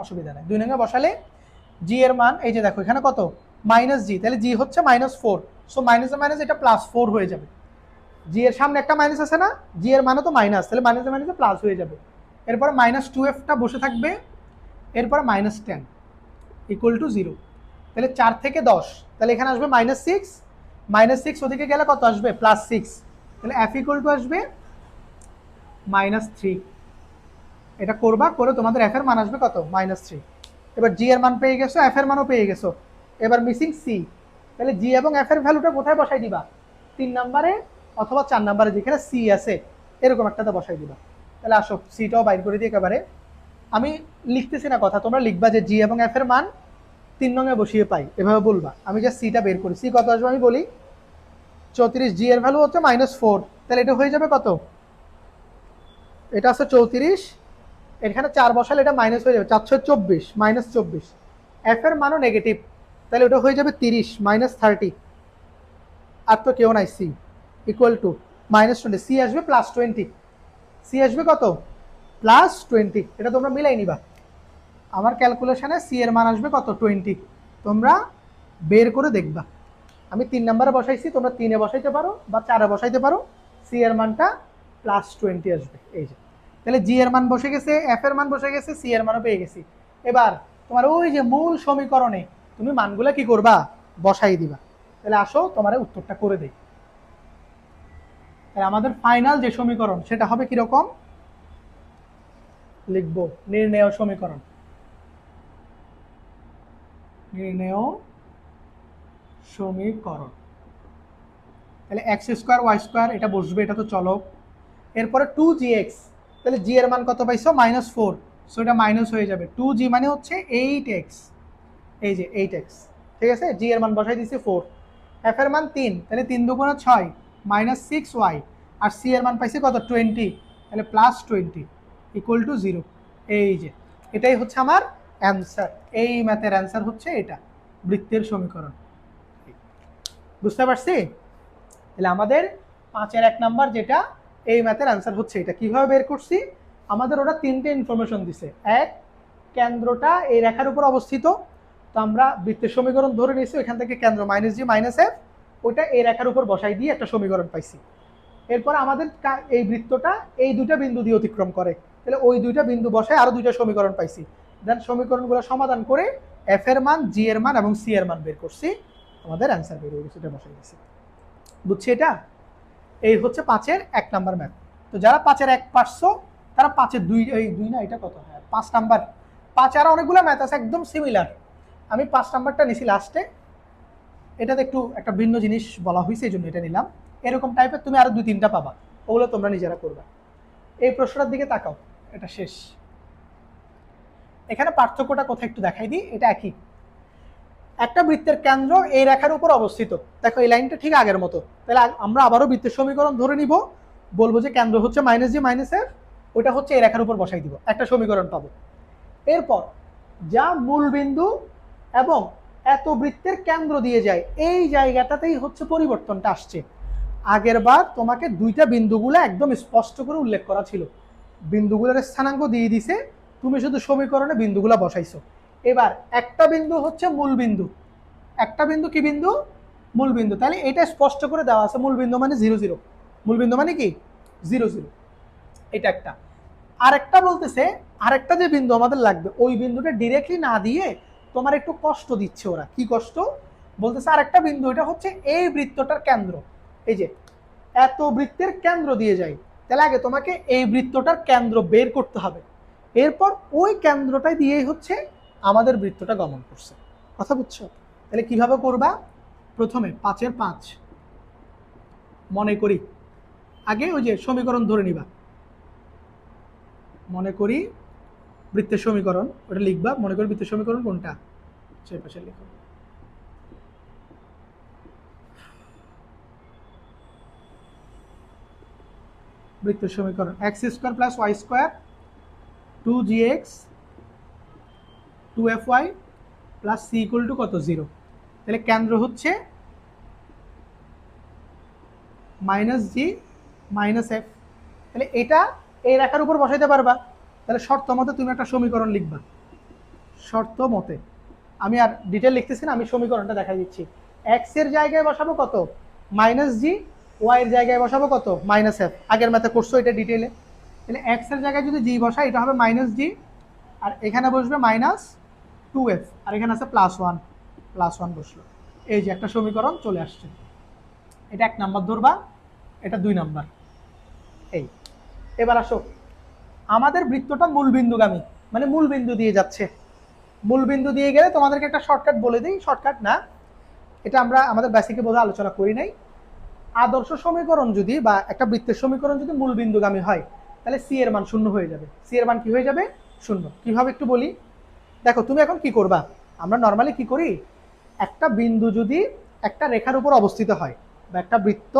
অসুবিধা নেই। 2 নং এ বসালে G এর মান এই যে দেখো এখানে কত? -G, তাহলে G হচ্ছে -4, সো মাইনাসে মাইনাস এটা +4 হয়ে যাবে। G এর সামনে একটা মাইনাস আছে না, G এর মানও তো মাইনাস, তাহলে মাইনাসে মাইনাসে প্লাস হয়ে যাবে। এরপর -2F টা বসে থাকবে, এরপর -10 = 0, তাহলে 4 থেকে 10, তাহলে এখানে আসবে -6, -6 ওদিকে গেলে কত আসবে? +6, তাহলে F আসবে -3। এটা করবা, করে তোমাদের F এর মান আসবে কত? -3। এবার G এর মান পেয়ে গেছো, F এর মানও পেয়ে গেছো, এবার মিসিং C, তাহলে G এবং F এর ভ্যালুটা কোথায় বসাই দিবা? 3 নম্বরে অথবা 4 নম্বরে যেখানে C আছে এরকম একটাতে বসাই দিবা। তাহলে আসো সিটাও বাইর করে দিই একেবারে, আমি লিখতেছি না কথা, তোমরা লিখবা যে G এবং F এর মান 3 নং এ বসিয়ে পাই, এভাবে বলবা। আমি জাস্ট সিটা বের করি, সি কত আসবে আমি বলি, 34, G এর ভ্যালু হচ্ছে -4, তাহলে এটা হয়ে যাবে কত? এটা আছে 34, এখানে 4 বসালে এটা মাইনাস হয়ে যাবে, 424 -24, F এর মানও নেগেটিভ, তাহলে ওটা হয়ে যাবে 30 -30, আর তো কেউ নাই, C = -20, C আসবে +20, C আসবে কত? +20, এটা তোমরা মিলাই নিবা। আমার ক্যালকুলেশনে C এর মান আসবে কত? 20, তোমরা বের করে দেখবা। আমি 3 নম্বরে বসাইছি, তোমরা 3-এ বসাইতে পারো বা 4-এ বসাইতে পারো, C এর মানটা +20 আসবে। এই যে তাহলে G এর মান বসে গেছে, F এর মান বসে গেছে, C এর মানও পেয়ে গেছি। এবার তোমার ওই যে মূল সমীকরণে তুমি মানগুলা কি করবা? বসাই দিবা। তাহলে আসো তোমার উত্তরটা করে দেই। তাহলে আমাদের ফাইনাল যে সমীকরণ সেটা হবে কি রকম? লিখব নির্ণেয় সমীকরণ। নির্ণেয় সমীকরণ, তাহলে x² y² এটা বসবে, এটা তো চলক। এরপরে 2gx, তাহলে g এর মান কত পাইছো? -4, সো এটা মাইনাস হয়ে যাবে, 2g মানে হচ্ছে 8x, এই যে 8x, ঠিক আছে। g এর মান বসাই দিছি 4, f এর মান 3, তাহলে 3 × 2 = 6 -6y, আর c এর মান পাইছি কত? 20, তাহলে +20 = 0। এই যে এটাই হচ্ছে আমার অ্যান্সার, এই ম্যাথের অ্যান্সার হচ্ছে এটা, বৃত্তের সমীকরণ। বুঝতে পারছি? তাহলে আমাদের 5-এর 1 নাম্বার যেটা, এই ম্যাথের অ্যান্সার হচ্ছে এটা। কিভাবে বের করছি? আমাদের ওরা 3টে ইনফরমেশন দিছে। এক, কেন্দ্রটা এই রেখার উপর অবস্থিত, তো আমরা বৃত্তের সমীকরণ ধরে নিয়েছি, এখান থেকে কেন্দ্র -G -F, ওইটা এই রেখার উপর বসাই দিয়ে একটা সমীকরণ পাইছি। এরপর আমাদের এই বৃত্তটা এই দুইটা বিন্দু দিয়ে অতিক্রম করে, তাহলে ওই দুইটা বিন্দু বসায় আরো দুইটা সমীকরণ পাইছি। দেন সমীকরণগুলো সমাধান করে F এর মান, G এর মান এবং C এর মান বের করছি, আমাদের অ্যান্সার বের হয়ে গেছে, এটা বসাই দিয়েছি। বুঝছি এটা? এই হচ্ছে 5-এর 1 নাম্বার ম্যাথ। তো যারা 5-এর 1 পারছো তারা 5-এর 2, এই 2 না, এটা কত? হ্যাঁ 5 নাম্বার। 5 আর অনেকগুলো ম্যাথ আছে একদম সিমিলার, আমি 5 নাম্বারটা নিছি লাস্টে, এটাতে একটু একটা ভিন্ন জিনিস বলা হয়েছে এই জন্য এটা নিলাম। এরকম টাইপের তুমি আরো 2-3টা পাবা, ওগুলো তোমরা নিজেরা করবা। এই প্রশ্নটার দিকে তাকাও, এটা শেষ। এখানে পার্থক্যটা কোথায় একটু দেখাই দিই, এটা একই। একটা বৃত্তের কেন্দ্র এই রেখার উপর অবস্থিত, দেখো এই লাইনটা ঠিক আগের মতো, তাহলে আমরা আবারও বৃত্তের সমীকরণ ধরে নিব, বলবো যে কেন্দ্র হচ্ছে -G -F, ওটা হচ্ছে এই রেখার উপর বসাই দিব, একটা সমীকরণ পাবো। এরপর যা মূল বিন্দু এবং এত বৃত্তের কেন্দ্র দিয়ে যায়, এই জায়গাটাতেই হচ্ছে পরিবর্তনটা আসছে। আগের বার তোমাকে দুইটা বিন্দুগুলো একদম স্পষ্ট করে উল্লেখ করা ছিল, বিন্দুগুলোর স্থানাঙ্ক দিয়ে দিছে, তুমি শুধু সমীকরণে বিন্দুগুলো বসাইছো। এবার একটা বিন্দু হচ্ছে মূল বিন্দু, একটা বিন্দু কি বিন্দু? মূল বিন্দু, তাহলে এটা স্পষ্ট করে দেওয়া আছে, মূল বিন্দু মানে 0 0, মূল বিন্দু মানে কি 0 0, এটা একটা। আরেকটা বলতেছে আরেকটা যে বিন্দু আমাদের লাগবে, ওই বিন্দুটা ডিরেক্টলি না দিয়ে তোমার একটু কষ্ট দিচ্ছে ওরা। কি কষ্ট বলতেছে? আরেকটা বিন্দু, এটা হচ্ছে এই বৃত্তটার কেন্দ্র, এই যে এত বৃত্তের কেন্দ্র দিয়ে যায়, তাহলে আগে তোমাকে এই বৃত্তটার কেন্দ্র বের করতে হবে, এরপর ওই কেন্দ্রটা দিয়েই হচ্ছে আমাদের বৃত্তটা গমন করছে। কথা বুঝছো? তাহলে কিভাবে করবা? প্রথমে 5-এর 5 মনে করি, আগে ওই যে সমীকরণ ধরে নিবা, মনে করি বৃত্তের সমীকরণ, ওটা লিখবা। মনে করি বৃত্তের সমীকরণ কোনটা, সেই পাশে লিখো। বৃত্তের সমীকরণ x² + y² 2gx 2fy + c = কত 0। তাহলে কেন্দ্র হচ্ছে -g - f। তাহলে এটা এই রেখার উপর বসাইতে পারবা। তাহলে শর্ত মতে তুমি একটা সমীকরণ লিখবা। শর্ত মতে আমি আর ডিটেল লিখতেছি না, আমি সমীকরণটা দেখাই দিচ্ছি। x এর জায়গায় বসাবো কত, -g, y এর জায়গায় বসাবো কত, -f। আগের ম্যাথে করছো এটা ডিটেলে। তাহলে x এর জায়গায় যদি g বসাই, এটা হবে -g, আর এখানে বসবে -2f, আর এখানে আছে +1 বসলো। এই যে একটা সমীকরণ চলে আসছে। এটা 1 নাম্বার ধরবা, এটা 2 নাম্বার। এই এবার আসো, আমাদের বৃত্তটা মূলবিন্দুগামী, মানে মূলবিন্দু দিয়ে যাচ্ছে। মূলবিন্দু দিয়ে গেলে তোমাদেরকে একটা শর্টকাট বলে দিই, শর্টকাট না, এটা আমরা আমাদের বেসিকে বোধহয় আলোচনা করি নাই। আদর্শ সমীকরণ যদি বা একটা বৃত্তের সমীকরণ যদি মূলবিন্দুগামী হয়, তাহলে সি এর মান 0 হয়ে যাবে। সি এর মান কি হয়ে যাবে? 0। কিভাবে একটু বলি, দেখো তুমি এখন কি করবা, আমরা নর্মালি কি করি, একটা বিন্দু যদি একটা রেখার উপর অবস্থিত হয় বা একটা বৃত্ত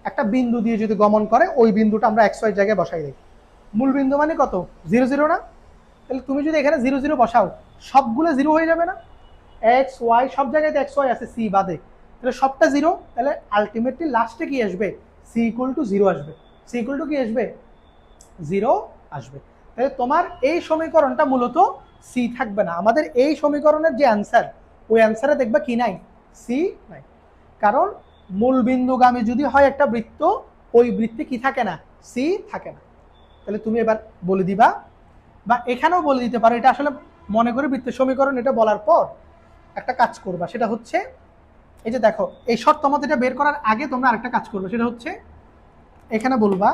একটা বিন্দু দিয়ে যদি গমন করে, ওই বিন্দুটা আমরা x y জায়গায় বসাই দিই। মূল বিন্দু মানে কত, 0 0 না? তাহলে তুমি যদি এখানে 0 0 বসাও, সবগুলো 0 হয়ে যাবে না? x y সব জায়গায় তো x y আছে, c বাদে, তাহলে সবটা 0। তাহলে আলটিমেটলি লাস্টে কি আসবে, c = 0 আসবে। c = কি আসবে, 0 আসবে। তাহলে তোমার এই সমীকরণটা মূলত c থাকবে না। আমাদের এই সমীকরণের যে অ্যান্সার, ওই অ্যান্সারে দেখবা কি নাই, c নাই। কারণ মূলবিন্দুগামী যদি হয় একটা বৃত্ত, ওই বৃত্তে কি থাকে না, c থাকে না। তাহলে তুমি এবার বলে দিবা, বা এখানেও বলে দিতে পারো, এটা আসলে মনে করে বৃত্তের সমীকরণ এটা বলার পর একটা কাজ করবা, সেটা হচ্ছে এই যে দেখো, এই শর্ত মত এটা বের করার আগে তোমরা আরেকটা কাজ করবে, সেটা হচ্ছে এখানে বলবা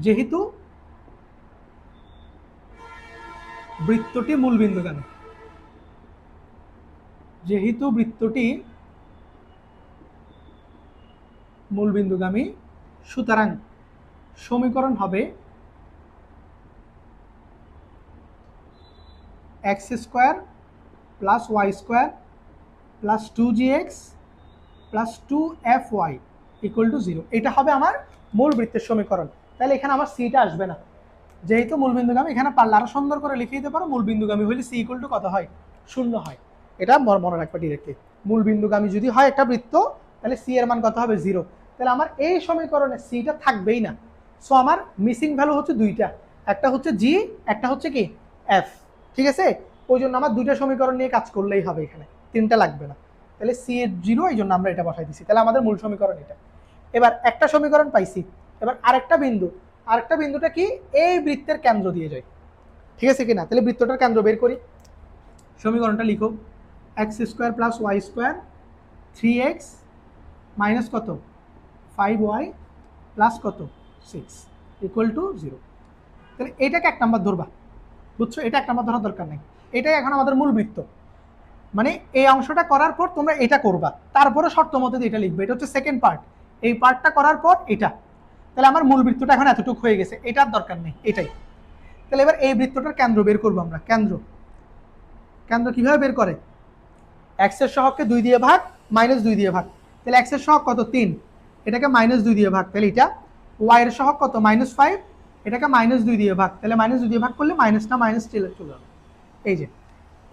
যেহেতু বৃত্তটি মূলবিন্দুগামী, যেহেতু বৃত্তটি মূলবিন্দুগামী, সুতরাং সমীকরণ হবে x² + y² + 2gx + 2fy = 0। এটা হবে আমার মূল বৃত্তের সমীকরণ। তাহলে এখানে আমার সিটা আসবে না, যেহেতু মূলবিন্দুগামী। এখানে পারলে আরো সুন্দর করে লিখে দিতে পারো, মূলবিন্দুগামী হলে c = কত হয়, 0 হয়। এটা মনে রাখবে ডিরেক্টলি। মূলবিন্দুগামী যদি হয় একটা বৃত্ত, তাহলে c এর মান কত হবে, 0। তাহলে আমার এই সমীকরণে সিটা থাকবেই না। সো আমার মিসিং ভ্যালু হচ্ছে দুইটা, একটা হচ্ছে g, একটা হচ্ছে কি f। ঠিক আছে, ওই জন্য আমার দুইটা সমীকরণ নিয়ে কাজ করলেই হবে, এখানে তিনটা লাগবে না। তাহলে c এর 0, এই জন্য আমরা এটা বসাই দিছি। তাহলে আমাদের মূল সমীকরণ এটা। এবার একটা সমীকরণ পাইছি, এবার আরেকটা বিন্দুটা কি, এই বৃত্তের কেন্দ্র দিয়ে যায়। ঠিক আছে কিনা? তাহলে বৃত্তটার কেন্দ্র বের করি। সমীকরণটা লিখো, x² + y² 3x - কত 5y + কত 6 = 0। তাহলে এটাকে 1 নাম্বার ধরবা, বুঝছো? এটা 1 নাম্বার ধরার দরকার নেই, এটাই এখন আমাদের মূল বৃত্ত। মানে এই অংশটা করার পর তোমরা এটা করবা, তারপরে শর্ত মতে এটা লিখবে। এটা হচ্ছে সেকেন্ড পার্ট। এই পার্টটা করার পর এটা। তাহলে আমার মূল বৃত্তটা এখন এতটুকু হয়ে গেছে, এটার দরকার নেই, এটাই। তাহলে এবার এই বৃত্তটার কেন্দ্র বের করবো আমরা। কেন্দ্র কিভাবে বের করে, x এর সহগকে 2 দিয়ে ভাগ, -2 দিয়ে ভাগ। তাহলে x এর সহগ কত, 3, এটাকে -2 দিয়ে ভাগ। তাহলে এটা y এর সহগ কত, -5, এটাকে -2 দিয়ে ভাগ। তাহলে -2 দিয়ে ভাগ করলে মাইনাসটা মাইনাস চলে যাবে। এই যে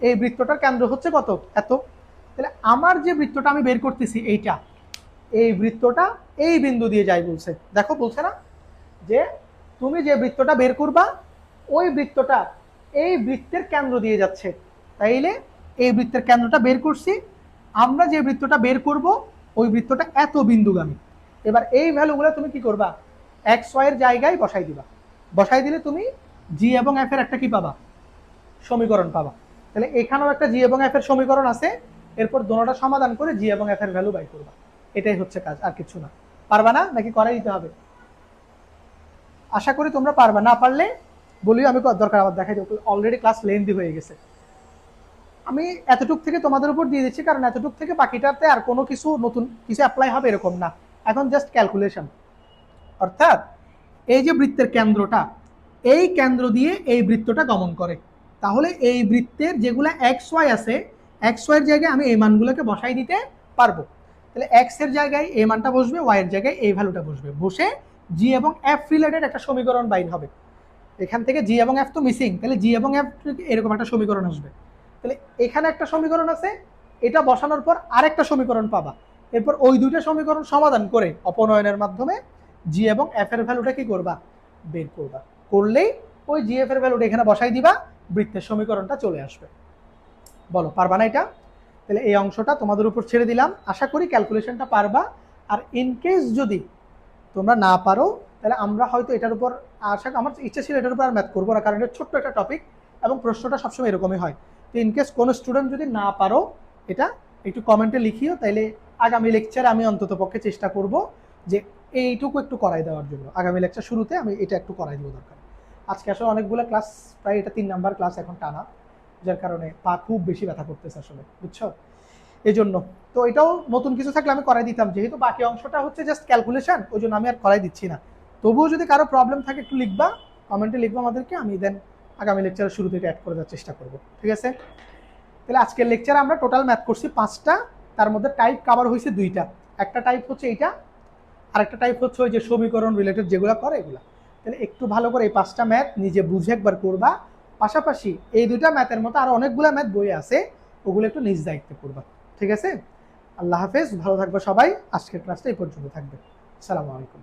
এই বৃত্তটার কেন্দ্র হচ্ছে কত, এত। তাহলে আমার যে বৃত্তটা আমি বের করতেছি এইটা, এই বৃত্তটা এই বিন্দু দিয়ে যায় বলছে। দেখো বলছে না যে তুমি যে বৃত্তটা বের করবা, ওই বৃত্তটা এই বৃত্তের কেন্দ্র দিয়ে যাচ্ছে। তাইলে এই বৃত্তের কেন্দ্রটা বের করছি। আমরা যে বৃত্তটা বের করব, ওই বৃত্তটা এত বিন্দুগামী। এবার এই ভ্যালুগুলো তুমি কি করবা, x y এর জায়গায় বসাই দিবা। বসাই দিলে তুমি g এবং f এর একটা কি পাবা, সমীকরণ পাবা। তাহলে এখানেও একটা g এবং f এর সমীকরণ আছে। এরপর দোনোটা সমাধান করে g এবং f এর ভ্যালু বাই করবা। এটাই হচ্ছে কাজ, আর কিছু না। পারবা না নাকি করাই দিতে হবে? আশা করি তোমরা পারবে, না পারলে বলিও, আমি দরকার আমার দেখাই দেবো, অলরেডি ক্লাস লেন্দি হয়ে গেছে। আমি এতটুক থেকে তোমাদের উপর দিয়ে দিচ্ছি, কারণ এতটুক থেকে বাকিটাতে আর কোনো কিছু নতুন কিছু অ্যাপ্লাই হবে এরকম না, এখন জাস্ট ক্যালকুলেশন। অর্থাৎ এই যে বৃত্তের কেন্দ্রটা, এই কেন্দ্র দিয়ে এই বৃত্তটা গমন করে, তাহলে এই বৃত্তের যেগুলো এক্স ওয়াই আছে, এক্স ওয়াই এর জায়গায় আমি এই মানগুলোকে বসাই দিতে পারবো। তাহলে এক্স এর জায়গায় এই মানটা বসবে, ওয়াই এর জায়গায় এই ভ্যালুটা বসবে, বসে জি এবং এফ রিলেটেড একটা সমীকরণ বাইর হবে। এখান থেকে জি এবং এফ তো মিসিং, তাহলে জি এবং এফ এরকম একটা সমীকরণ আসবে। তাহলে এখানে একটা সমীকরণ আছে, এটা বসানোর পর আরেকটা সমীকরণ পাবা। এরপর ওই দুইটা সমীকরণ সমাধান করে অপনয়নের মাধ্যমে জি এবং এফ এর ভ্যালুটা কি করবা, বের করবা। করলেই ওই জি এফ এর ভ্যালুটা এখানে বসাই দিবা, বৃত্তের সমীকরণটা চলে আসবে। বলো পারবা না এটা? তাহলে এই অংশটা তোমাদের উপর ছেড়ে দিলাম, আশা করি ক্যালকুলেশনটা পারবা। আর ইনকেস যদি তোমরা না পারো, তাহলে আমরা হয়তো এটার উপর, আমার ইচ্ছা ছিল এটার উপর আর ম্যাথ করবো না, কারণ এটা ছোট্ট একটা টপিক এবং প্রশ্নটা সবসময় এরকমই হয়। তো ইনকেস কোনো স্টুডেন্ট যদি না পারো, এটা একটু কমেন্টে লিখিও, তাইলে আগামী লেকচারে আমি অন্তত পক্ষে চেষ্টা করব যে এইটুকু একটু করাই দেওয়ার জন্য। আগামী লেকচার শুরুতে আমি এটা একটু করাই দেবো দরকার। আজকে আসলে অনেকগুলো ক্লাস, প্রায় এটা 3 নাম্বার ক্লাস এখন টানা, যার কারণে পা খুব বেশি ব্যথা করতেছে আসলে, বুঝছো? এই জন্য তো এটাও নতুন কিছু থাকলে আমি করাই দিতাম, যেহেতু বাকি অংশটা হচ্ছে জাস্ট ক্যালকুলেশন, ওই জন্য আমি আর করাই দিচ্ছি না। তবুও যদি কারো প্রবলেম থাকে একটু লিখবা, কমেন্টে লিখবা আমাদেরকে, আমি দেন আগামী লেকচারের শুরু থেকে অ্যাড করে দেওয়ার চেষ্টা করব, ঠিক আছে? তাহলে আজকের লেকচারে আমরা টোটাল ম্যাথ করছি 5টা, তার মধ্যে টাইপ কভার হয়েছে 2টা। একটা টাইপ হচ্ছে এইটা, আর একটা টাইপ হচ্ছে ওই যে সমীকরণ রিলেটেড যেগুলো করে এগুলা। তাহলে একটু ভালো করে এই 5টা ম্যাথ নিজে বুঝে একবার করবা, পাশাপাশি এই 2টা ম্যাথের মতো আরো অনেকগুলো ম্যাথ বই আছে, ওগুলো একটু নিজ দায়িত্বে করবা, ঠিক আছে? আল্লাহ হাফেজ, ভালো থাকবে সবাই। আজকের ক্লাসটা এই পর্যন্ত থাকবে। আসসালামু আলাইকুম।